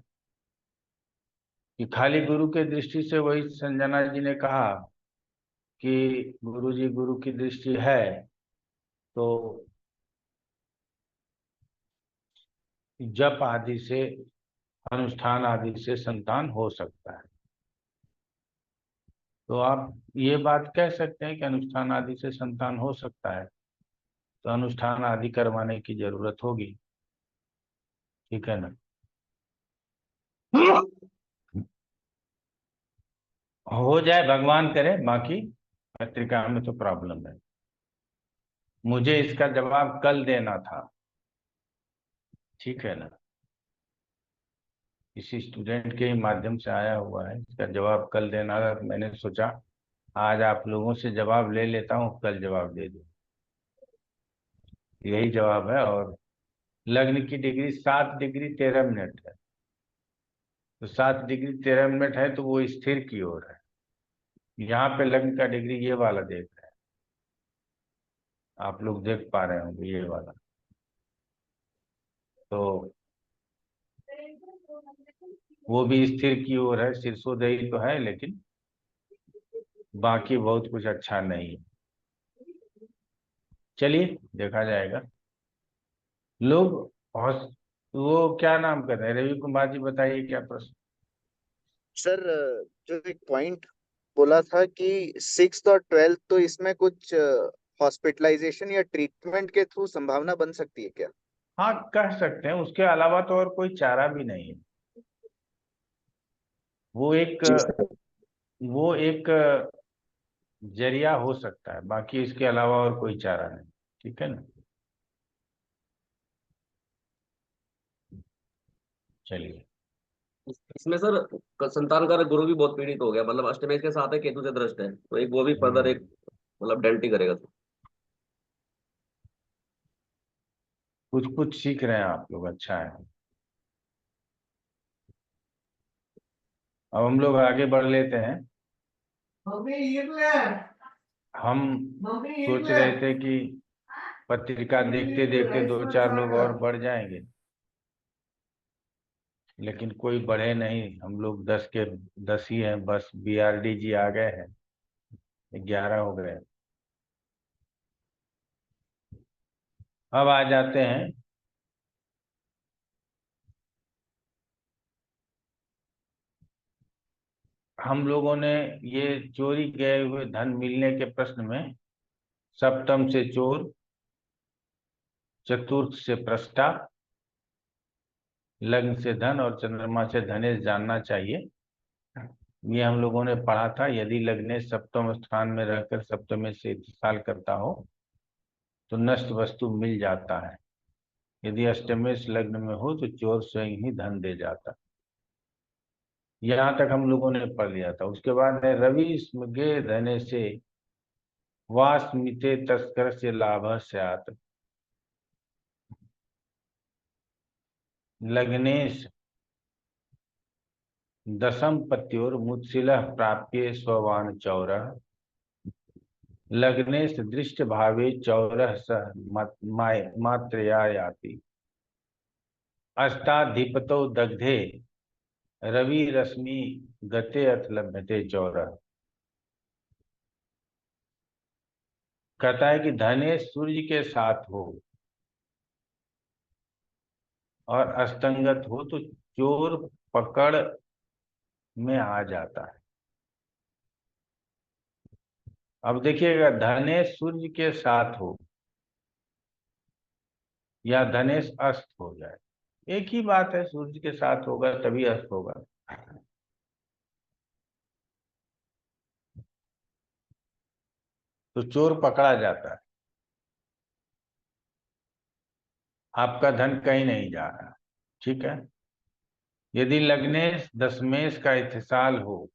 कि खाली गुरु के दृष्टि से, वही संजना जी ने कहा कि गुरु जी गुरु की दृष्टि है तो जप आदि से, अनुष्ठान आदि से संतान हो सकता है। तो आप ये बात कह सकते हैं कि अनुष्ठान आदि से संतान हो सकता है, तो अनुष्ठान आदि करवाने की जरूरत होगी, ठीक है ना। हो जाए भगवान करे, बाकी पत्रिका में तो प्रॉब्लम है। मुझे इसका जवाब कल देना था, ठीक है ना। किसी स्टूडेंट के ही माध्यम से आया हुआ है, इसका जवाब कल देना था। मैंने सोचा आज आप लोगों से जवाब ले लेता हूँ, कल जवाब दे दूँ। यही जवाब है। और लग्न की डिग्री 7 डिग्री 13 मिनट है। तो 7 डिग्री 13 मिनट है तो वो स्थिर की ओर है। यहाँ पे लग्न का डिग्री ये वाला देख रहे हैं, आप लोग देख पा रहे होंगे ये वाला। तो वो भी स्थिर की ओर है, शीर्षोदयी तो है, लेकिन बाकी बहुत कुछ अच्छा नहीं है। चलिए देखा जाएगा। लोग वो क्या नाम कर रहे हैं, रवि कुमार जी बताइए क्या प्रश्न। सर जो एक पॉइंट बोला था कि 6th और 12th, तो इसमें कुछ हॉस्पिटलाइजेशन या ट्रीटमेंट के थ्रू संभावना बन सकती है क्या? हाँ कह सकते हैं, उसके अलावा तो और कोई चारा भी नहीं है। वो एक जी सर। वो एक जरिया हो सकता है, बाकी इसके अलावा और कोई चारा नहीं। ठीक है ना। चलिए। इसमें सर संतान का गुरु भी बहुत पीड़ित हो गया, मतलब अष्टमेश के साथ है, केतु से दृष्ट है, तो एक वो भी फर्दर एक मतलब डेंट ही करेगा। कुछ कुछ सीख रहे हैं आप लोग, अच्छा है। अब हम लोग आगे बढ़ लेते हैं। हम सोच रहे थे कि पत्रिका देखते देखते 2-4 लोग और बढ़ जाएंगे, लेकिन कोई बढ़े नहीं। हम लोग 10 के 10 ही हैं बस। BRD जी आ गए हैं, 11 हो गए। अब आ जाते हैं हम लोगों ने ये चोरी गए हुए धन मिलने के प्रश्न में सप्तम से चोर, चतुर्थ से प्रष्टा, लग्न से धन और चंद्रमा से धनेश जानना चाहिए, ये हम लोगों ने पढ़ा था। यदि लग्नेश सप्तम स्थान में रहकर सप्तमेश से इत्तिसाल करता हो तो नष्ट वस्तु मिल जाता है। यदि अष्टमेश लग्न में हो तो चोर स्वयं ही धन दे जाता। यहाँ तक हम लोगों ने पढ़ लिया था। उसके बाद है रवि स्मगे धने से वास्मिते तस्कर से लाभ स्यात्। लग्नेश दशम पत्योर मुत्सिलः प्राप्य स्ववान चौरः। लग्नेश दृष्ट भावे चौरः सह मात्रया याति। अष्टाधिपतौ दग्धे रवि रश्मि गते अथ लभ्यते चौरः। कहता है कि धनेश सूर्य के साथ हो और अस्तंगत हो तो चोर पकड़ में आ जाता है। अब देखिएगा, धनेश सूर्य के साथ हो या धनेश अस्त हो जाए, एक ही बात है। सूर्य के साथ होगा तभी अस्त होगा। तो चोर पकड़ा जाता है। आपका धन कहीं नहीं जा रहा। ठीक है। यदि लग्नेश दशमेश का इत्तिसाल हो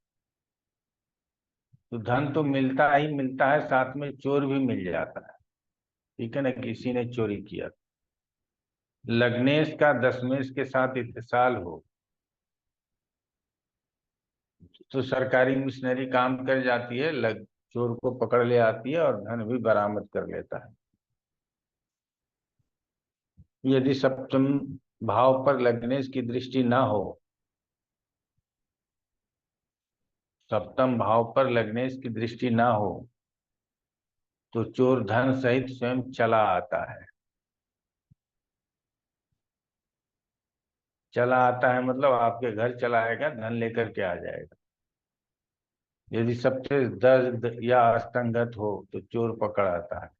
तो धन तो मिलता ही मिलता है, साथ में चोर भी मिल जाता है। ठीक है ना। किसी ने चोरी किया, लग्नेश का दशमेश के साथ इत्तिसाल हो तो सरकारी मिशनरी काम कर जाती है, चोर को पकड़ ले आती है और धन भी बरामद कर लेता है। यदि सप्तम भाव पर लग्नेश की दृष्टि ना हो, सप्तम भाव पर लग्नेश की दृष्टि ना हो तो चोर धन सहित स्वयं चला आता है। चला आता है मतलब आपके घर चला आएगा, धन लेकर के आ जाएगा। यदि सबसे दग्ध या अस्तंगत हो तो चोर पकड़ आता है।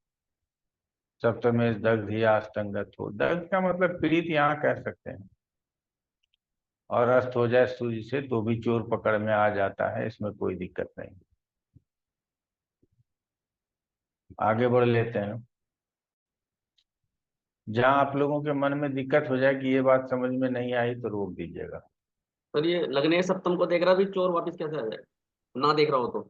सप्तमेश दग्ध या अस्तंगत हो, दग्ध का मतलब पीड़ित यहाँ कह सकते हैं, और अस्त हो जाए सूर्य से तो भी चोर पकड़ में आ जाता है, इसमें कोई दिक्कत नहीं। आगे बढ़ लेते हैं। जहां आप लोगों के मन में दिक्कत हो जाए कि ये बात समझ में नहीं आई तो रोक दीजिएगा। सर ये लग्नेश सप्तम को देख रहा भी चोर वापस कैसे आ जाए, ना देख रहा हो तो?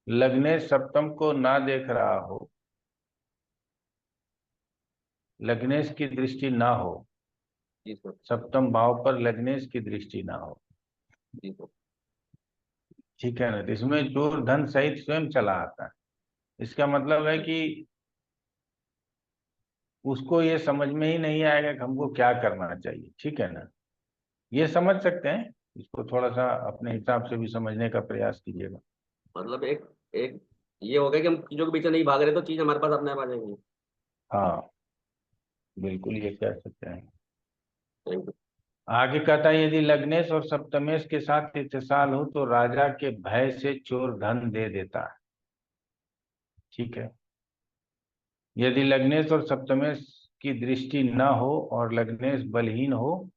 लग्नेश सप्तम को ना देख रहा हो, लग्नेश की दृष्टि ना हो, जी सर। सप्तम भाव पर लग्नेश की दृष्टि ना हो, जी सर। ठीक है ना, तो इसमें चोर धन सहित स्वयं चला आता है। इसका मतलब है कि उसको ये समझ में ही नहीं आएगा कि हमको क्या करना चाहिए, ठीक है ना। ये समझ सकते हैं, इसको थोड़ा सा अपने हिसाब से भी समझने का प्रयास कीजिएगा। मतलब एक एक ये हो गया कि हम चीजों के पीछे नहीं भाग रहे तो चीज हमारे पास अपने आप आ जाएंगी। हाँ, बिल्कुल ये कह सकते हैं। Thank you. आगे कहता है, यदि लग्नेश और सप्तमेश के साथ इत्तेसाल हो तो राजा के भय से चोर धन दे देता है, ठीक है। यदि लग्नेश और सप्तमेश की दृष्टि न हो और लग्नेश बलहीन हो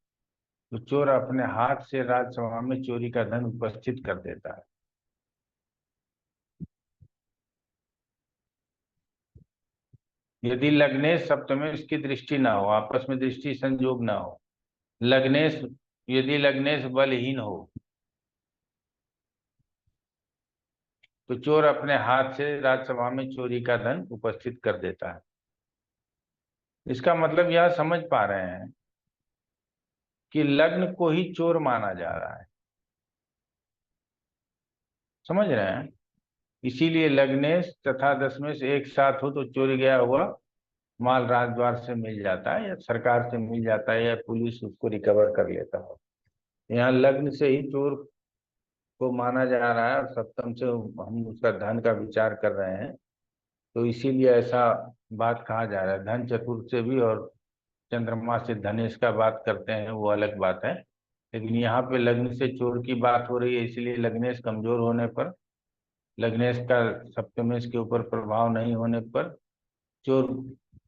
तो चोर अपने हाथ से राजसभा में चोरी का धन उपस्थित कर देता है। यदि लग्नेश सप्तमेश की दृष्टि ना हो, आपस में दृष्टि संयोग ना हो, लग्नेश यदि लग्नेश बलहीन हो तो चोर अपने हाथ से राजसभा में चोरी का धन उपस्थित कर देता है। इसका मतलब यह समझ पा रहे हैं कि लग्न को ही चोर माना जा रहा है, समझ रहे हैं। इसीलिए लग्नेश तथा दशमेश एक साथ हो तो चोरी गया हुआ माल राजद्वार से मिल जाता है या सरकार से मिल जाता है या पुलिस उसको रिकवर कर लेता है। यहाँ लग्न से ही चोर को माना जा रहा है और सप्तम से हम उसका धन का विचार कर रहे हैं, तो इसीलिए ऐसा बात कहा जा रहा है। धन चतुर्थ से भी और चंद्रमा से धनेश का बात करते हैं, वो अलग बात है, लेकिन यहाँ पे लग्न से चोर की बात हो रही है, इसलिए लग्नेश कमजोर होने पर, लग्नेश का सप्तमेश के ऊपर प्रभाव नहीं होने पर चोर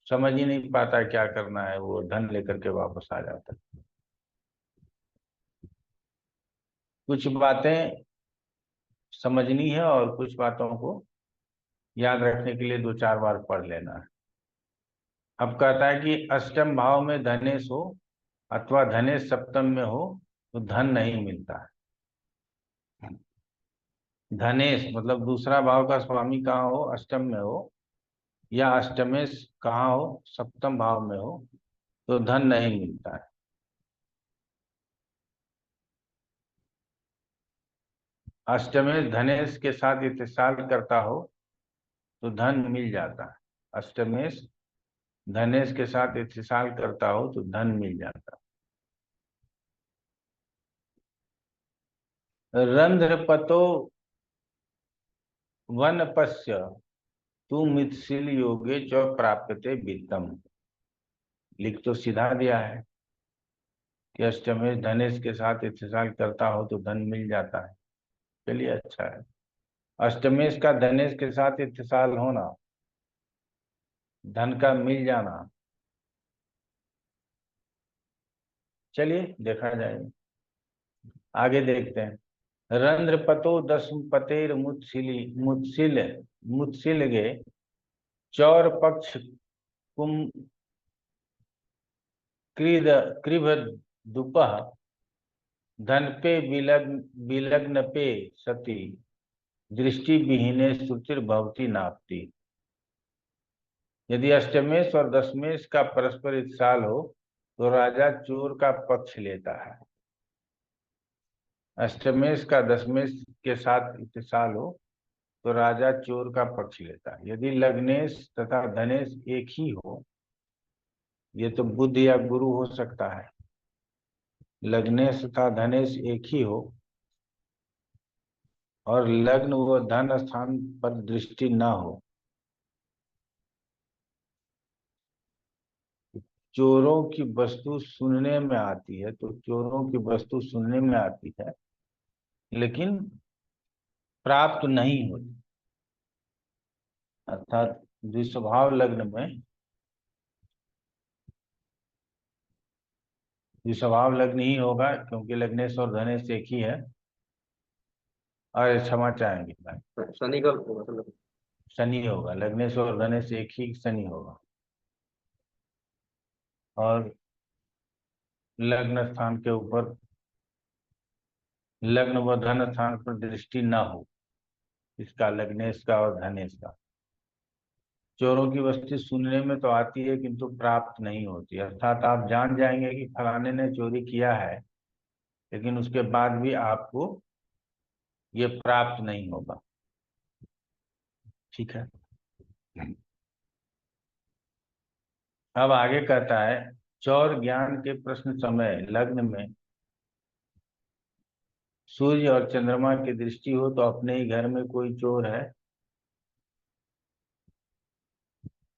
समझ ही नहीं पाता क्या करना है, वो धन लेकर के वापस आ जाता है। कुछ बातें समझनी है और कुछ बातों को याद रखने के लिए 2-4 बार पढ़ लेना है। अब कहता है कि अष्टम भाव में धनेश हो अथवा धनेश सप्तम में हो तो धन नहीं मिलता है। धनेश मतलब दूसरा भाव का स्वामी कहाँ हो, अष्टम में हो, या अष्टमेश कहाँ हो, सप्तम भाव में हो, तो धन नहीं मिलता है। अष्टमेश धनेश के साथ इत्तेसाल करता हो तो धन मिल जाता है। अष्टमेश धनेश के साथ इत्तेसाल करता हो तो धन मिल जाता है। रंध्रपतो वनपस्य तू मितशील योगे च प्राप्यते वित्तम। लिख तो सीधा दिया है कि अष्टमेश धनेश के साथ इत्तेसाल करता हो तो धन मिल जाता है। चलिए अच्छा है। अष्टमेश का धनेश के साथ इत्तेसाल होना, धन का मिल जाना, चलिए देखा जाएगा। आगे देखते हैं। रंध्रपतो दशम पतेर मुत्सिली मुत्सिल मुत्सिलगे चौर पक्ष कुम कृद कृभ दुपह धन पे विलग्न पे सती दृष्टि विहीने श्रुतिर भवती नाप्ति। यदि अष्टमेश और दशमेश का परस्पर इत्साल हो तो राजा चोर का पक्ष लेता है। अष्टमेश का दशमेश के साथ इत्साल हो तो राजा चोर का पक्ष लेता है। यदि लग्नेश तथा धनेश एक ही हो, ये तो बुध या गुरु हो सकता है, लग्नेश तथा धनेश एक ही हो और लग्न व धन स्थान पर दृष्टि न हो, चोरों की वस्तु सुनने में आती है, तो चोरों की वस्तु सुनने में आती है लेकिन प्राप्त नहीं होती। अर्थात द्विस्वभाव लग्न में, द्विस्वभाव लग्न ही होगा क्योंकि लग्नेश और धनेश एक ही है। और क्षमा चाहेंगे भाई, शनि का होगा सर। शनि होगा, लग्नेश और धनेश एक ही शनि होगा। और लग्न स्थान के ऊपर, लग्न व धन स्थान पर दृष्टि न हो, इसका लग्नेश का और धनेश का। चोरों की वस्तु सुनने में तो आती है किंतु प्राप्त नहीं होती, अर्थात आप जान जाएंगे कि फलाने ने चोरी किया है, लेकिन उसके बाद भी आपको ये प्राप्त नहीं होगा। ठीक है। अब आगे कहता है, चौर ज्ञान के प्रश्न समय लग्न में सूर्य और चंद्रमा की दृष्टि हो तो अपने ही घर में कोई चोर है।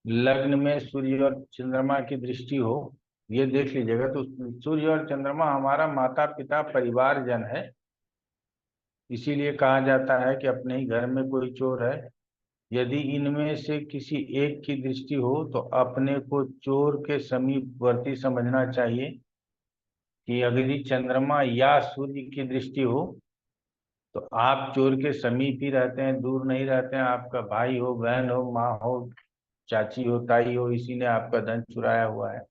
लग्न में सूर्य और चंद्रमा की दृष्टि हो, ये देख लीजिएगा, तो सूर्य और चंद्रमा हमारा माता पिता परिवार जन है, इसीलिए कहा जाता है कि अपने ही घर में कोई चोर है। यदि इनमें से किसी एक की दृष्टि हो तो अपने को चोर के समीपवर्ती समझना चाहिए। कि अगर चंद्रमा या सूर्य की दृष्टि हो तो आप चोर के समीप ही रहते हैं, दूर नहीं रहते हैं। आपका भाई हो, बहन हो, माँ हो, चाची हो, ताई हो, इसी ने आपका धन चुराया हुआ है,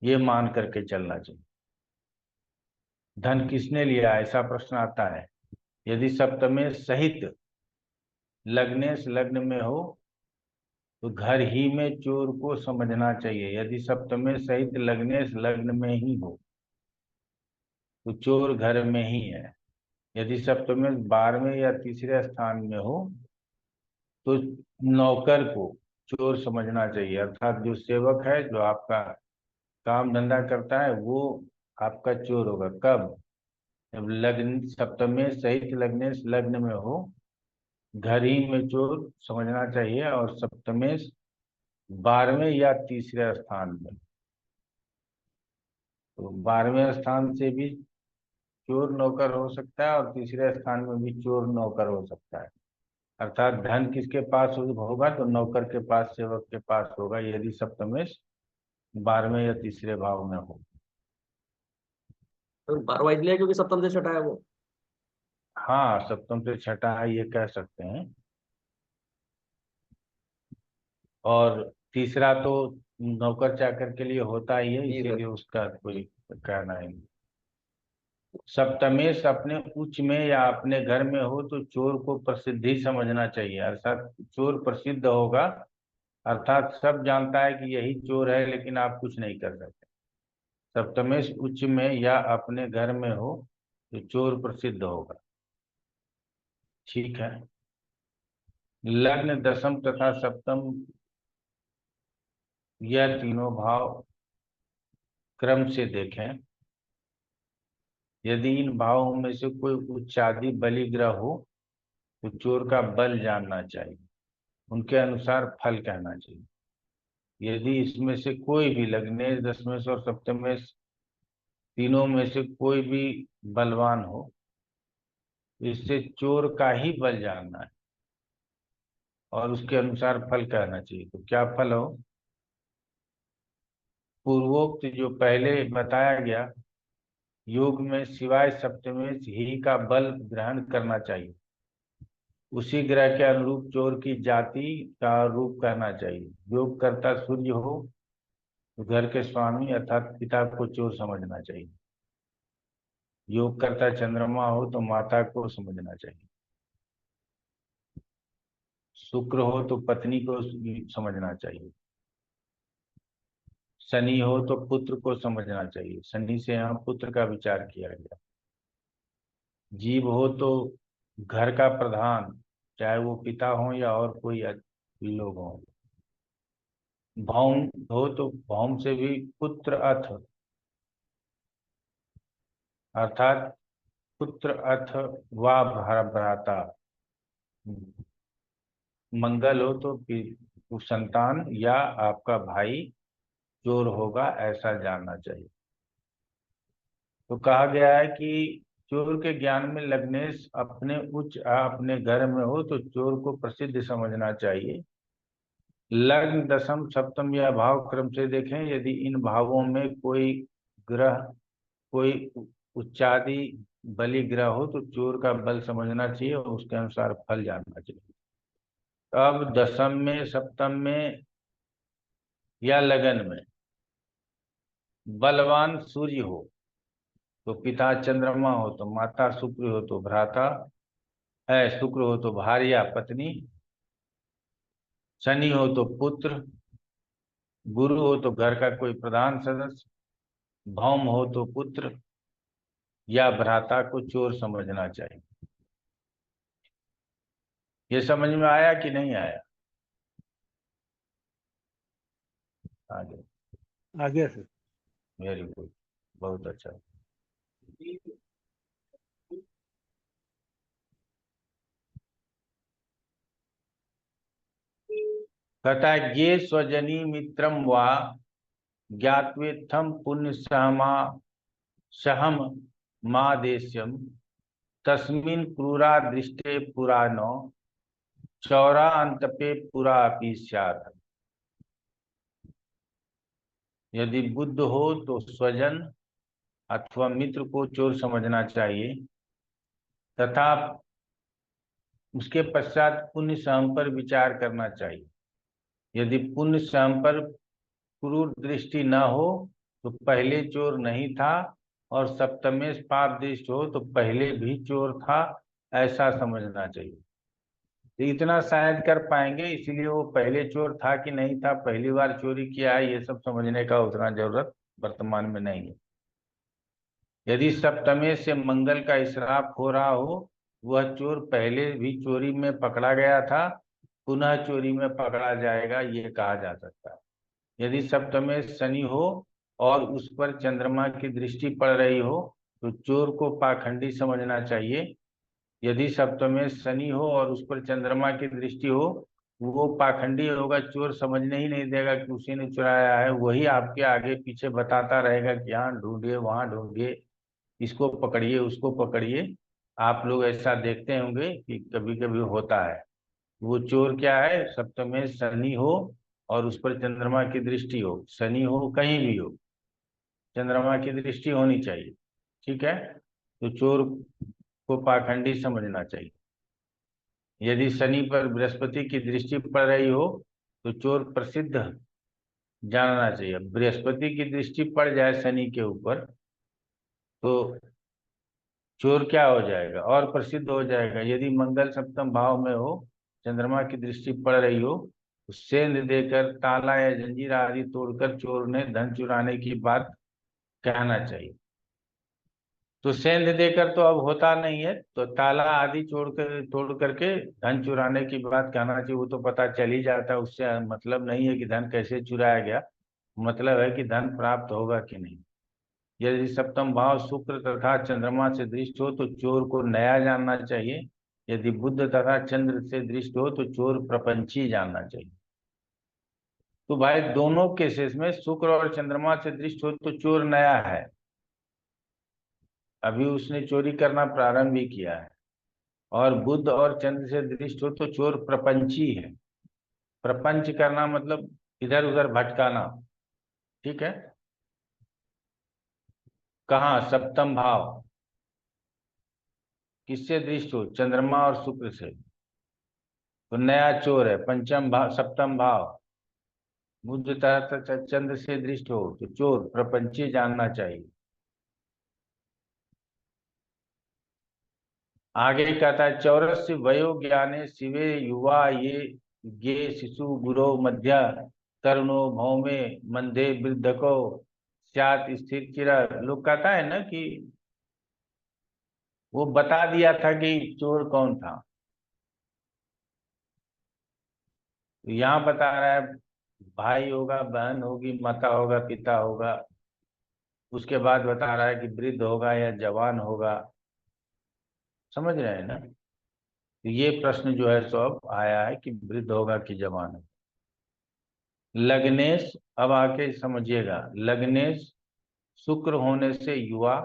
ये मान करके चलना चाहिए। धन किसने लिया, ऐसा प्रश्न आता है। यदि सप्तमे सहित लग्नेश लग्न में हो तो घर ही में चोर को समझना चाहिए। यदि सप्तमे सहित लग्नेश लग्न में ही हो तो चोर घर में ही है। यदि सप्तमे 12वें या तीसरे स्थान में हो तो नौकर को चोर समझना चाहिए, अर्थात जो सेवक है, जो आपका काम धंधा करता है, वो आपका चोर होगा। कब? जब लग्न सप्तमे सहित लग्नेश लग्न में हो, घर ही में चोर समझना चाहिए, और सप्तमेश 12वें या तीसरे स्थान में। तो 12वें स्थान से भी चोर नौकर हो सकता है और तीसरे स्थान में भी चोर नौकर हो सकता है। अर्थात धन किसके पास होगा, तो नौकर के पास, सेवक के पास होगा, यदि सप्तमेश 12वें या तीसरे भाव में हो। तो 12वां इसलिए क्योंकि सप्तम से छठा है वो। हाँ, सप्तम से छठा है, ये कह सकते हैं। और तीसरा तो नौकर चाकर के लिए होता ही है, जी सर। इसीलिए उसका कोई कहना है नहीं। सप्तमेश अपने उच्च में या अपने घर में हो तो चोर को प्रसिद्धि समझना चाहिए, अर्थात चोर प्रसिद्ध होगा, अर्थात सब जानता है कि यही चोर है, लेकिन आप कुछ नहीं कर सकते। सप्तमेश उच्च में या अपने घर में हो तो चोर प्रसिद्ध होगा। ठीक है। लग्न दशम तथा सप्तम, यह तीनों भाव क्रम से देखें। यदि इन भावों में से कोई उच्चादि बलि ग्रह हो तो चोर का बल जानना चाहिए, उनके अनुसार फल कहना चाहिए। यदि इसमें से कोई भी लग्नेश, दशमेश और सप्तमेश तीनों में से कोई भी बलवान हो, इससे चोर का ही बल जानना है और उसके अनुसार फल कहना चाहिए। तो क्या फल हो? पूर्वोक्त जो पहले बताया गया योग में सिवाय सप्तमेश ही का बल ग्रहण करना चाहिए। उसी ग्रह के अनुरूप चोर की जाति का रूप कहना चाहिए। योग करता सूर्य हो तो घर के स्वामी अर्थात पिता को चोर समझना चाहिए। योग करता चंद्रमा हो तो माता को समझना चाहिए। शुक्र हो तो पत्नी को समझना चाहिए। शनि हो तो पुत्र को समझना चाहिए, शनि से यहाँ पुत्र का विचार किया गया। जीव हो तो घर का प्रधान, चाहे वो पिता हो या और कोई लोग हों। भौम हो तो भौम से भी पुत्र अथ, अर्थात पुत्र अथ व भ्राता। मंगल हो तो संतान या आपका भाई चोर होगा, ऐसा जानना चाहिए। तो कहा गया है कि चोर के ज्ञान में लग्नेश अपने उच्च अपने घर में हो तो चोर को प्रसिद्ध समझना चाहिए। लग्न दशम सप्तम या भाव क्रम से देखें। यदि इन भावों में कोई ग्रह, कोई उच्चादि बलि ग्रह हो तो चोर का बल समझना चाहिए और उसके अनुसार फल जानना चाहिए। अब दशम में, सप्तम में या लगन में बलवान सूर्य हो तो पिता चंद्रमा हो तो माता शुक्र हो तो भ्राता है, शुक्र हो तो भार्या पत्नी, शनि हो तो पुत्र, गुरु हो तो घर का कोई प्रधान सदस्य, भौम हो तो पुत्र या भ्राता को चोर समझना चाहिए। ये समझ में आया कि नहीं आया? आगे। आ गया सर। वेरी गुड, बहुत अच्छा। कहता है ये स्वजनी मित्रम वा ज्ञात्वेत्थम पुण्य सहमा सहम मादेश्यम तस्मिन् क्रूरा दृष्टे पुरानो चौरा अंतपे पुरा अपि स्यात्। यदि बुद्ध हो तो स्वजन अथवा मित्र को चोर समझना चाहिए तथा उसके पश्चात पुण्य सहम पर विचार करना चाहिए। यदि पुण्य सहम पर क्रूर दृष्टि न हो तो पहले चोर नहीं था, और सप्तमेश पाप दृष्टि हो तो पहले भी चोर था, ऐसा समझना चाहिए। तो इतना शायद कर पाएंगे, इसीलिए वो पहले चोर था कि नहीं था, पहली बार चोरी किया है, ये सब समझने का उतना जरूरत वर्तमान में नहीं है। यदि सप्तमेश से मंगल का श्राप हो रहा हो, वह चोर पहले भी चोरी में पकड़ा गया था, पुनः चोरी में पकड़ा जाएगा, ये कहा जा सकता है। यदि सप्तमेश शनि हो और उस पर चंद्रमा की दृष्टि पड़ रही हो तो चोर को पाखंडी समझना चाहिए। यदि सप्तमेश शनि हो और उस पर चंद्रमा की दृष्टि हो, वो पाखंडी होगा, चोर समझने ही नहीं देगा कि उसी ने चुराया है, वही आपके आगे पीछे बताता रहेगा कि यहाँ ढूंढिए वहां ढूंढिए, इसको पकड़िए उसको पकड़िए। आप लोग ऐसा देखते होंगे कि कभी कभी होता है। वो चोर क्या है, सप्तमेश शनि हो और उस पर चंद्रमा की दृष्टि हो, शनि हो कहीं भी हो, चंद्रमा की दृष्टि होनी चाहिए, ठीक है। तो चोर को पाखंडी समझना चाहिए। यदि शनि पर बृहस्पति की दृष्टि पड़ रही हो तो चोर प्रसिद्ध जानना चाहिए। बृहस्पति की दृष्टि पड़ जाए शनि के ऊपर तो चोर क्या हो जाएगा, और प्रसिद्ध हो जाएगा। यदि मंगल सप्तम भाव में हो, चंद्रमा की दृष्टि पड़ रही हो, तो सेंध देकर ताला या जंजीर आदि तोड़कर चोर ने धन चुराने की बात कहना चाहिए। तो सेंध देकर तो अब होता नहीं है, तो ताला आदि तोड़ करके धन चुराने की बात कहना चाहिए। वो तो पता चल ही जाता है, उससे मतलब नहीं है कि धन कैसे चुराया गया, मतलब है कि धन प्राप्त होगा कि नहीं। यदि सप्तम भाव शुक्र तथा चंद्रमा से दृष्ट हो तो चोर को नया जानना चाहिए। यदि बुध तथा चंद्र से दृष्ट हो तो चोर प्रपंची जानना चाहिए। तो भाई दोनों केसेस में शुक्र और चंद्रमा से दृष्ट हो तो चोर नया है, अभी उसने चोरी करना प्रारंभ ही किया है। और बुध और चंद्र से दृष्ट हो तो चोर प्रपंची है। प्रपंच करना मतलब इधर उधर भटकाना, ठीक है। कहाँ, सप्तम भाव किससे दृष्ट हो, चंद्रमा और शुक्र से, तो नया चोर है। पंचम भाव सप्तम भाव बुध तथा चंद्र से दृष्ट हो तो चोर प्रपंची जानना चाहिए। आगे कहता है चौरस्य वयो ज्ञाने शिवे युवा ये शिशु गुरो मध्य तरुणो भौमे मंदे वृद्धको स्यात् स्थिर चिर। लोग कहता है ना कि वो बता दिया था कि चोर कौन था, तो यहाँ बता रहा है भाई होगा, बहन होगी, माता होगा, पिता होगा। उसके बाद बता रहा है कि वृद्ध होगा या जवान होगा। समझ रहे हैं ना? तो ये प्रश्न जो है सो अब आया है कि वृद्ध होगा कि जवान होगा। लग्नेश, अब आके समझिएगा, लग्नेश शुक्र होने से युवा,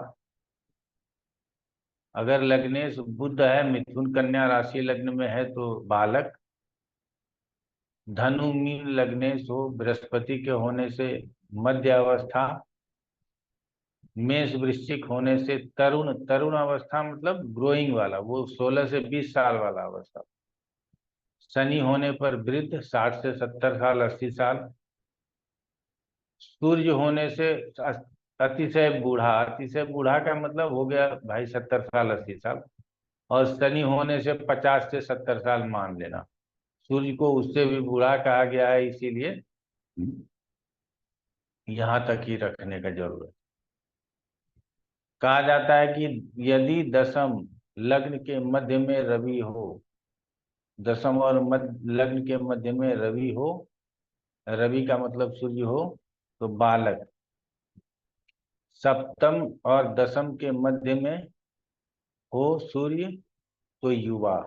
अगर लग्नेश बुध है, मिथुन कन्या राशि लग्न में है तो बालक, धनु मीन लग्नेश हो बृहस्पति के होने से मध्य अवस्था, मेष वृश्चिक होने से तरुण, तरुण अवस्था मतलब ग्रोइंग वाला, वो 16 से 20 साल वाला अवस्था, शनि होने पर वृद्ध 60 से 70 साल 80 साल, सूर्य होने से अतिशय बूढ़ा, अतिशय बूढ़ा का मतलब हो गया भाई 70 साल 80 साल, और शनि होने से 50 से 70 साल मान लेना। सूर्य को उससे भी बूढ़ा कहा गया है, इसीलिए यहाँ तक ही रखने का जरूरत। कहा जाता है कि यदि दशम लग्न के मध्य में रवि हो, दशम और लग्न के मध्य में रवि हो, रवि का मतलब सूर्य हो, तो बालक। सप्तम और दशम के मध्य में हो सूर्य, तो युवा।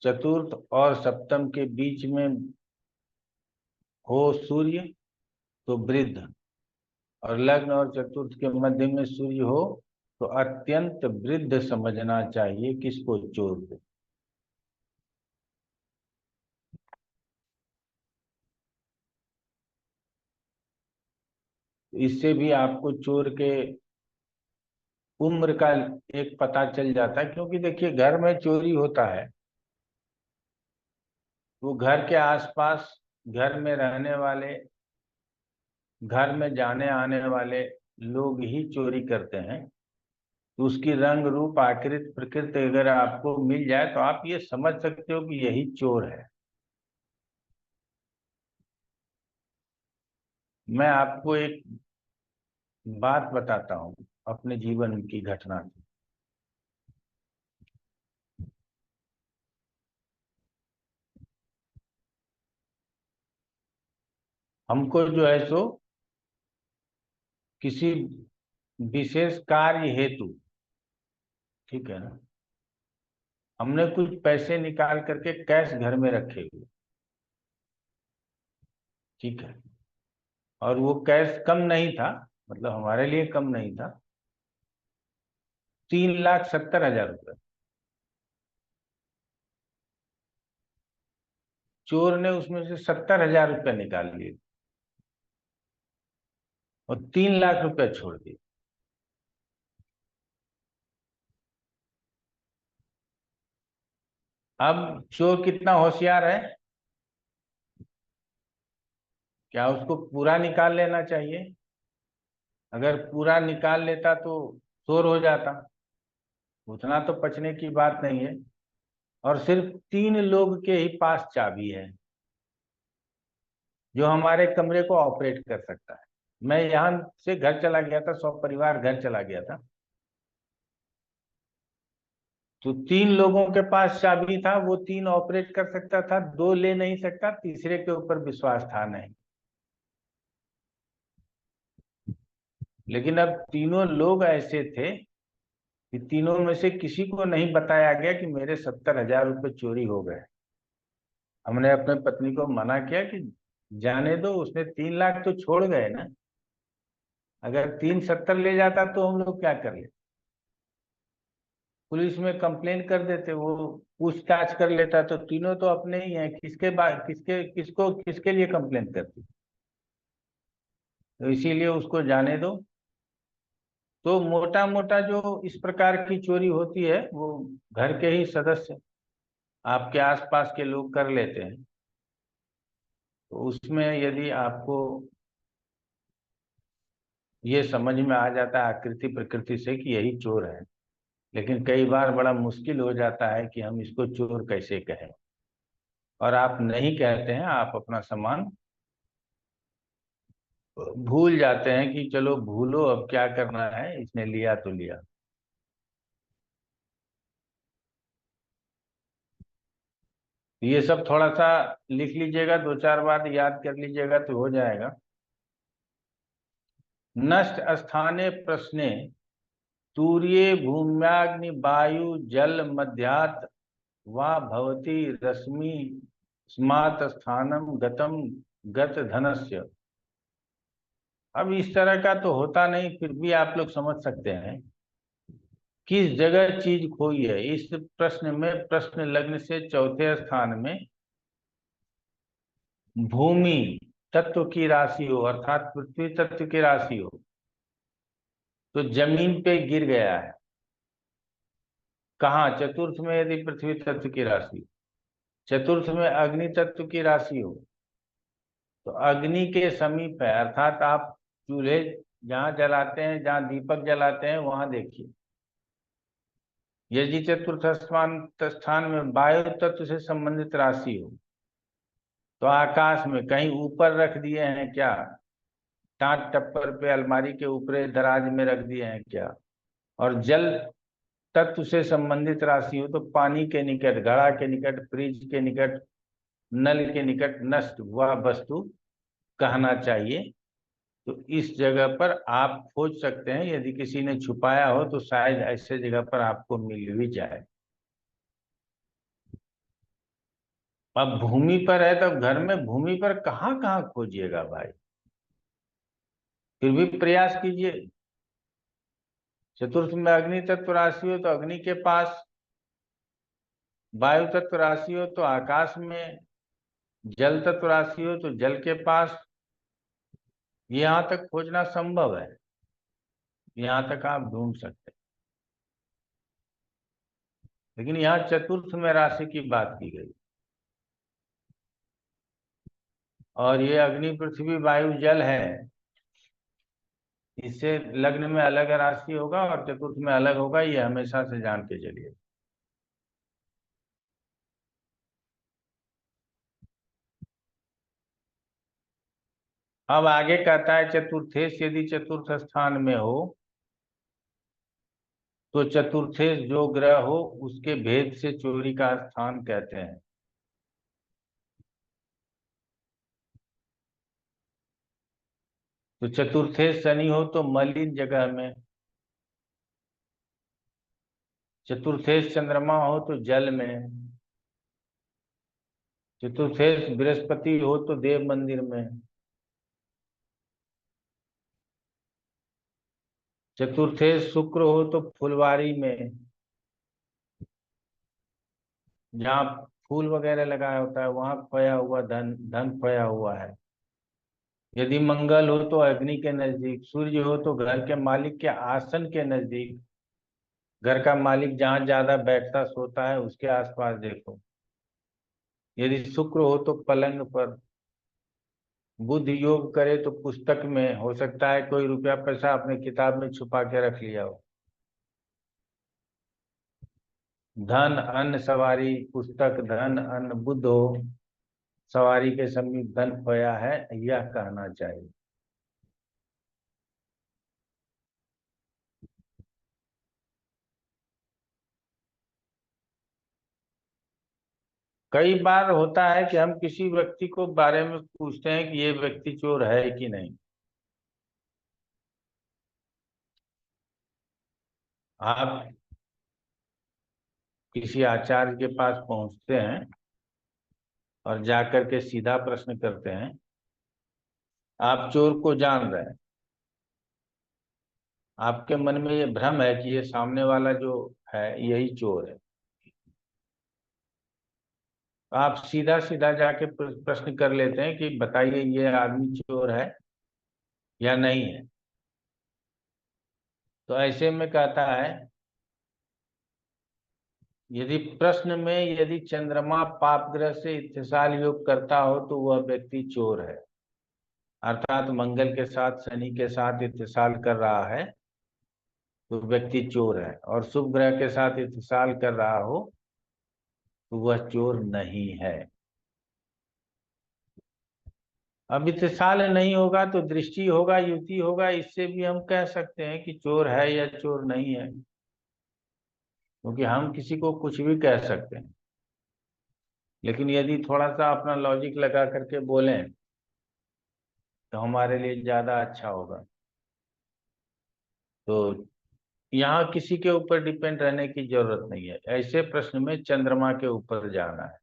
चतुर्थ और सप्तम के बीच में हो सूर्य, तो वृद्ध। और लग्न और चतुर्थ के मध्य में सूर्य हो तो अत्यंत वृद्ध समझना चाहिए किसको? चोर को। इससे भी आपको चोर के उम्र का एक पता चल जाता है, क्योंकि देखिए घर में चोरी होता है, वो घर के आसपास, घर में रहने वाले, घर में जाने आने वाले लोग ही चोरी करते हैं। तो उसकी रंग रूप आकृति प्रकृति अगर आपको मिल जाए तो आप ये समझ सकते हो कि यही चोर है। मैं आपको एक बात बताता हूँ अपने जीवन की घटना से। हमको जो है सो किसी विशेष कार्य हेतु, ठीक है ना, हमने कुछ पैसे निकाल करके कैश घर में रखे हुए, ठीक है, और वो कैश कम नहीं था, मतलब हमारे लिए कम नहीं था, 3,70,000 रुपये। चोर ने उसमें से 70,000 रुपये निकाल लिए और 3 लाख रुपए छोड़ दिए। अब चोर कितना होशियार है, क्या उसको पूरा निकाल लेना चाहिए? अगर पूरा निकाल लेता तो चोर हो जाता, उतना तो बचने की बात नहीं है। और सिर्फ 3 लोग के ही पास चाबी है जो हमारे कमरे को ऑपरेट कर सकता है। मैं यहाँ से घर चला गया था, 100 परिवार घर चला गया था, तो 3 लोगों के पास चाबी था, वो 3 ऑपरेट कर सकता था, 2 ले नहीं सकता, तीसरे के ऊपर विश्वास था नहीं। लेकिन अब तीनों लोग ऐसे थे कि तीनों में से किसी को नहीं बताया गया कि मेरे 70,000 रुपये चोरी हो गए। हमने अपने पत्नी को मना किया कि जाने दो, उसने 3 लाख तो छोड़ गए ना, अगर 370 ले जाता तो हम लोग क्या कर ले? पुलिस में कंप्लेन कर देते, वो पूछताछ कर लेता, तो तीनों तो अपने ही हैं, किसके बाद किसके लिए कंप्लेन करती? तो इसीलिए उसको जाने दो। तो मोटा मोटा जो इस प्रकार की चोरी होती है वो घर के ही सदस्य, आपके आसपास के लोग कर लेते हैं। तो उसमें यदि आपको ये समझ में आ जाता है आकृति प्रकृति से कि यही चोर है, लेकिन कई बार बड़ा मुश्किल हो जाता है कि हम इसको चोर कैसे कहें। और आप नहीं कहते हैं, आप अपना सामान भूल जाते हैं कि चलो भूलो, अब क्या करना है, इसने लिया तो लिया। ये सब थोड़ा सा लिख लीजिएगा, 2-4 बार याद कर लीजिएगा तो हो जाएगा। नष्ट स्थाने प्रश्ने तूर्ये भूम्याग्नि वायु जल मध्यात् वा भवति रश्मि स्मात् स्थानम गतम गत धनस्य। अब इस तरह का तो होता नहीं, फिर भी आप लोग समझ सकते हैं किस जगह चीज खोई है। इस प्रश्न में प्रश्न लग्न से चौथे स्थान में भूमि तत्व की राशि हो, अर्थात पृथ्वी तत्व की राशि हो, तो जमीन पे गिर गया है। कहाँ? चतुर्थ में यदि पृथ्वी तत्व की राशि, चतुर्थ में अग्नि तत्व की राशि हो, तो अग्नि के समीप है, अर्थात आप चूल्हे जहां जलाते हैं, जहां दीपक जलाते हैं, वहां देखिए। यदि चतुर्थ स्थान में वायु तत्व से संबंधित राशि हो तो आकाश में कहीं ऊपर रख दिए हैं क्या, टाट टप्पर पे, अलमारी के ऊपर, दराज में रख दिए हैं क्या। और जल तत्व से संबंधित राशि हो तो पानी के निकट, घड़ा के निकट, फ्रिज के निकट, नल के निकट नष्ट हुआ वस्तु कहना चाहिए। तो इस जगह पर आप खोज सकते हैं, यदि किसी ने छुपाया हो तो शायद ऐसे जगह पर आपको मिल भी जाए। अब भूमि पर है तो घर में भूमि पर कहाँ कहाँ खोजिएगा भाई, फिर भी प्रयास कीजिए। चतुर्थ में अग्नि तत्व राशि हो तो अग्नि के पास, वायु तत्व राशि हो तो आकाश में, जल तत्व राशि हो तो जल के पास। यहाँ तक खोजना संभव है, यहाँ तक आप ढूंढ सकते हैं। लेकिन यहाँ चतुर्थ में राशि की बात की गई, और ये अग्नि पृथ्वी वायु जल है। इससे लग्न में अलग राशि होगा और चतुर्थ में अलग होगा, ये हमेशा से जान के चलिए। अब आगे कहता है चतुर्थेश यदि चतुर्थ स्थान में हो तो चतुर्थेश जो ग्रह हो उसके भेद से चोरी का स्थान कहते हैं। तो चतुर्थेश शनि हो तो मलिन जगह में, चतुर्थेश चंद्रमा हो तो जल में, चतुर्थेश बृहस्पति हो तो देव मंदिर में, चतुर्थेश शुक्र हो तो फुलवारी में, जहाँ फूल वगैरह लगाया होता है वहां खोया हुआ धन, धन खोया हुआ है। यदि मंगल हो तो अग्नि के नजदीक, सूर्य हो तो घर के मालिक के आसन के नजदीक, घर का मालिक जहाँ ज्यादा बैठता सोता है उसके आसपास देखो। यदि शुक्र हो तो पलंग पर, बुध योग करे तो पुस्तक में, हो सकता है कोई रुपया पैसा अपने किताब में छुपा के रख लिया हो। धन अन्न सवारी, पुस्तक धन अन्न बुध हो, सवारी के समीप धन खोया है, यह कहना चाहिए। कई बार होता है कि हम किसी व्यक्ति को बारे में पूछते हैं कि ये व्यक्ति चोर है कि नहीं। आप किसी आचार्य के पास पहुंचते हैं और जाकर के सीधा प्रश्न करते हैं, आप चोर को जान रहे हैं, आपके मन में ये भ्रम है कि ये सामने वाला जो है यही चोर है। आप सीधा सीधा जाके प्रश्न कर लेते हैं कि बताइए ये आदमी चोर है या नहीं है। तो ऐसे में कहता है, यदि प्रश्न में यदि चंद्रमा पाप ग्रह से इत्तिसाल योग करता हो तो वह व्यक्ति चोर है, अर्थात मंगल के साथ शनि के साथ इत्तिसाल कर रहा है तो व्यक्ति चोर है, और शुभ ग्रह के साथ इत्तिसाल कर रहा हो तो वह चोर नहीं है। अब इत्तिसाल नहीं होगा तो दृष्टि होगा, युति होगा, इससे भी हम कह सकते हैं कि चोर है या चोर नहीं है, क्योंकि हम किसी को कुछ भी कह सकते हैं। लेकिन यदि थोड़ा सा अपना लॉजिक लगा करके बोलें तो हमारे लिए ज्यादा अच्छा होगा। तो यहाँ किसी के ऊपर डिपेंड रहने की जरूरत नहीं है। ऐसे प्रश्न में चंद्रमा के ऊपर जाना है।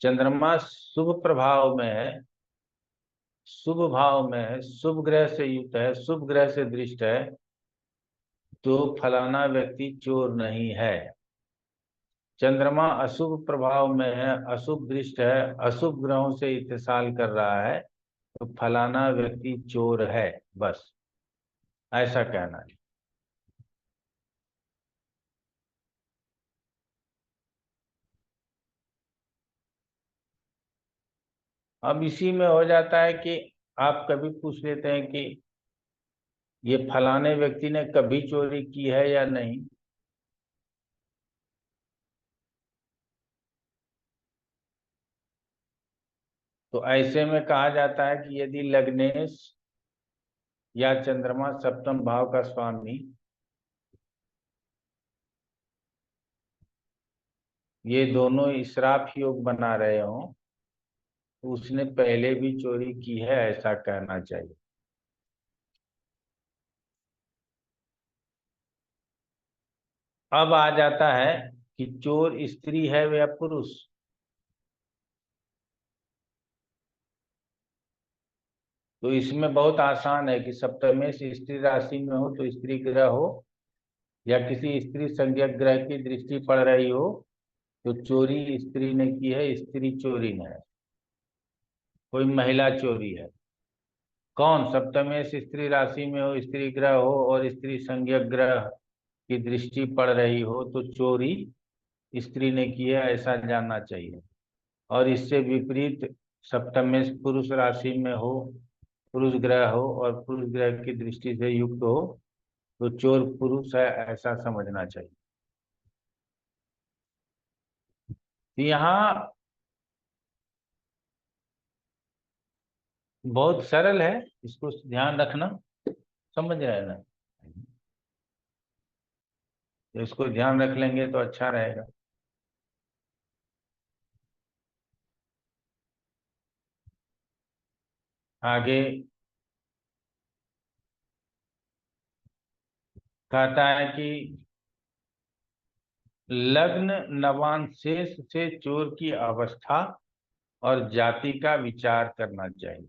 चंद्रमा शुभ प्रभाव में है, शुभ भाव में है, शुभ ग्रह से युक्त है, शुभ ग्रह से दृष्ट है, तो फलाना व्यक्ति चोर नहीं है। चंद्रमा अशुभ प्रभाव में है, अशुभ दृष्ट है, अशुभ ग्रहों से इत्तिसाल कर रहा है, तो फलाना व्यक्ति चोर है, बस ऐसा कहना है। अब इसी में हो जाता है कि आप कभी पूछ लेते हैं कि ये फलाने व्यक्ति ने कभी चोरी की है या नहीं, तो ऐसे में कहा जाता है कि यदि लग्नेश या चंद्रमा सप्तम भाव का स्वामी ये दोनों इस्राफ योग बना रहे हों तो उसने पहले भी चोरी की है, ऐसा कहना चाहिए। अब आ जाता है कि चोर स्त्री है या पुरुष। तो इसमें बहुत आसान है कि सप्तमेश स्त्री राशि में हो तो स्त्री ग्रह हो या किसी स्त्री संज्ञक ग्रह की दृष्टि पड़ रही हो तो चोरी स्त्री ने की है, स्त्री चोरी ने है, कोई महिला चोरी है। कौन? सप्तमेश स्त्री राशि में हो, स्त्री ग्रह हो और स्त्री संज्ञक ग्रह की दृष्टि पड़ रही हो तो चोरी स्त्री ने की है, ऐसा जानना चाहिए। और इससे विपरीत सप्तमेश पुरुष राशि में हो, पुरुष ग्रह हो और पुरुष ग्रह की दृष्टि से युक्त हो तो चोर पुरुष है, ऐसा समझना चाहिए। यहाँ बहुत सरल है, इसको ध्यान रखना, समझ रहे हैं ना? तो इसको ध्यान रख लेंगे तो अच्छा रहेगा। आगे कहता है कि लग्न नवांशेष से चोर की अवस्था और जाति का विचार करना चाहिए।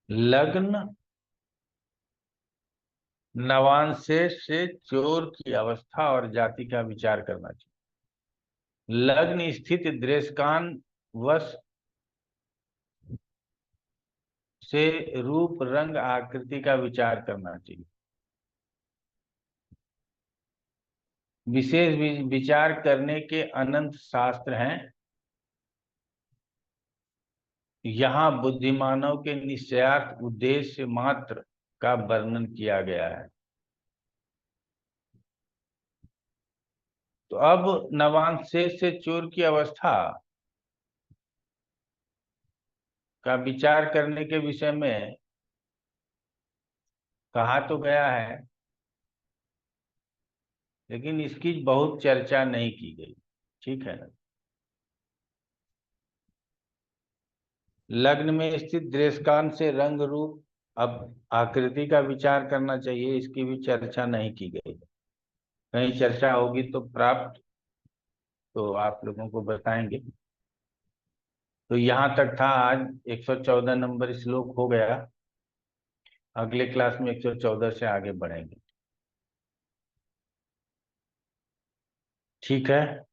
लग्न नवांशेष से चोर की अवस्था और जाति का विचार करना चाहिए। लग्न स्थित दृष्कान वश से रूप रंग आकृति का विचार करना चाहिए। विशेष विचार करने के अनंत शास्त्र हैं। यहाँ बुद्धिमानों के निश्चयार्थ उद्देश्य मात्र का वर्णन किया गया है। तो अब नवांशेष से चोर की अवस्था का विचार करने के विषय में कहा तो गया है, लेकिन इसकी बहुत चर्चा नहीं की गई। ठीक है ना? लग्न में स्थित दृष्कांत से रंग रूप अब आकृति का विचार करना चाहिए, इसकी भी चर्चा नहीं की गई। कहीं चर्चा होगी तो प्राप्त तो आप लोगों को बताएंगे। तो यहाँ तक था आज। 114 नंबर श्लोक हो गया। अगले क्लास में 114 से आगे बढ़ेंगे। ठीक है?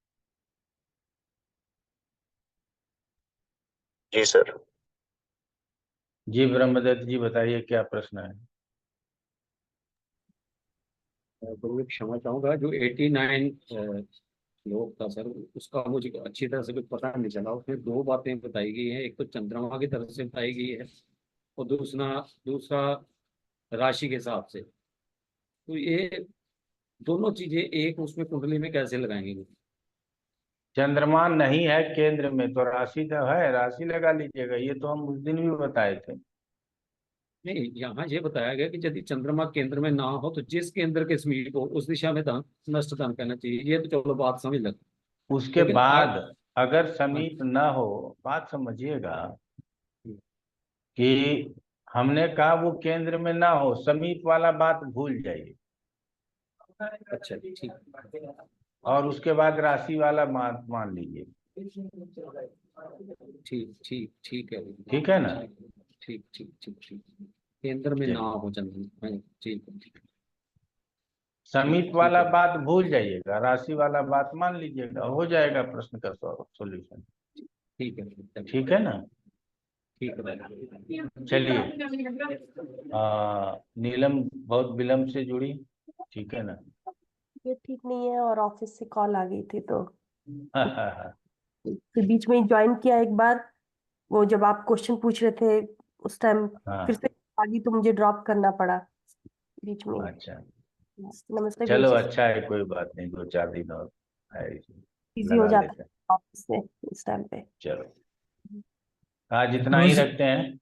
जी सर। जी ब्रह्मदत्त जी बताइए क्या प्रश्न है? तो मैं क्षमा चाहूंगा, जो 89 श्लोक था सर, उसका मुझे अच्छी तरह से कुछ पता नहीं चला। उसमें दो बातें बताई गई हैं, एक तो चंद्रमा की तरफ से बताई गई है और दूसरा दूसरा राशि के हिसाब से। तो ये दोनों चीजें एक उसमें कुंडली में कैसे लगाएंगे? चंद्रमा नहीं है केंद्र में तो राशि तो है, राशि लगा लीजिएगा। ये तो हम उस दिन भी बताए थे। नहीं, यहाँ ये बताया गया कि यदि चंद्रमा केंद्र में ना हो तो जिस केंद्र के समीप हो उस दिशा में दान नष्ट दान करना चाहिए। ये तो चलो बात समझ लग। उसके लेकिन बाद अगर हाँ, समीप न हो, बात समझिएगा कि हमने कहा वो केंद्र में ना हो, समीप वाला बात भूल जाइए अच्छा ठीक और उसके बाद राशि वाला मान लीजिए। ठीक ठीक ठीक है। ठीक है ना? ठीक ठीक ठीक ठीक। केंद्र में ना चलिए, हो चंद्रमा। हाँ, ठीक है ठीक समीप ठीक वाला है बात भूल जाइएगा, राशि वाला बात मान लीजिएगा, हो जाएगा प्रश्न का सॉल्यूशन। ठीक है ठीक है ना? ठीक है। चलिए, नीलम बहुत विलम्ब से जुड़ी। ठीक है ना? ये ठीक नहीं है और ऑफिस से कॉल आ गई थी तो हाँ हाँ हाँ। फिर बीच में ज्वाइन किया एक बार, वो जब आप क्वेश्चन पूछ रहे थे उस टाइम हाँ फिर से आगे तो मुझे ड्रॉप करना पड़ा बीच में। अच्छा, नमस्ते गुरु चलो जी, अच्छा है, कोई बात नहीं, 2-4 दिन और है, बिजी हो लगा जाता लेते हैं। है ऑफिस में इस टाइम पे। चलो आज इतना ही गुरुजी रखते हैं।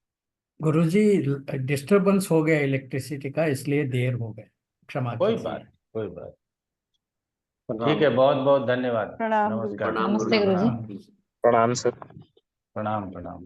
गुरुजी डिस्टरबेंस हो गया इलेक्ट्रिसिटी का, इसलिए देर हो गए, क्षमा कोई कीजिए। बात, कोई बात। प्रणाम ठीक है, बहुत बहुत धन्यवाद। प्रणाम गुरु जी। नमस्कार। प्रणाम नमस्ते गुरुजी। गुरुजी। प्रणाम सर। प्रणाम प्रणाम।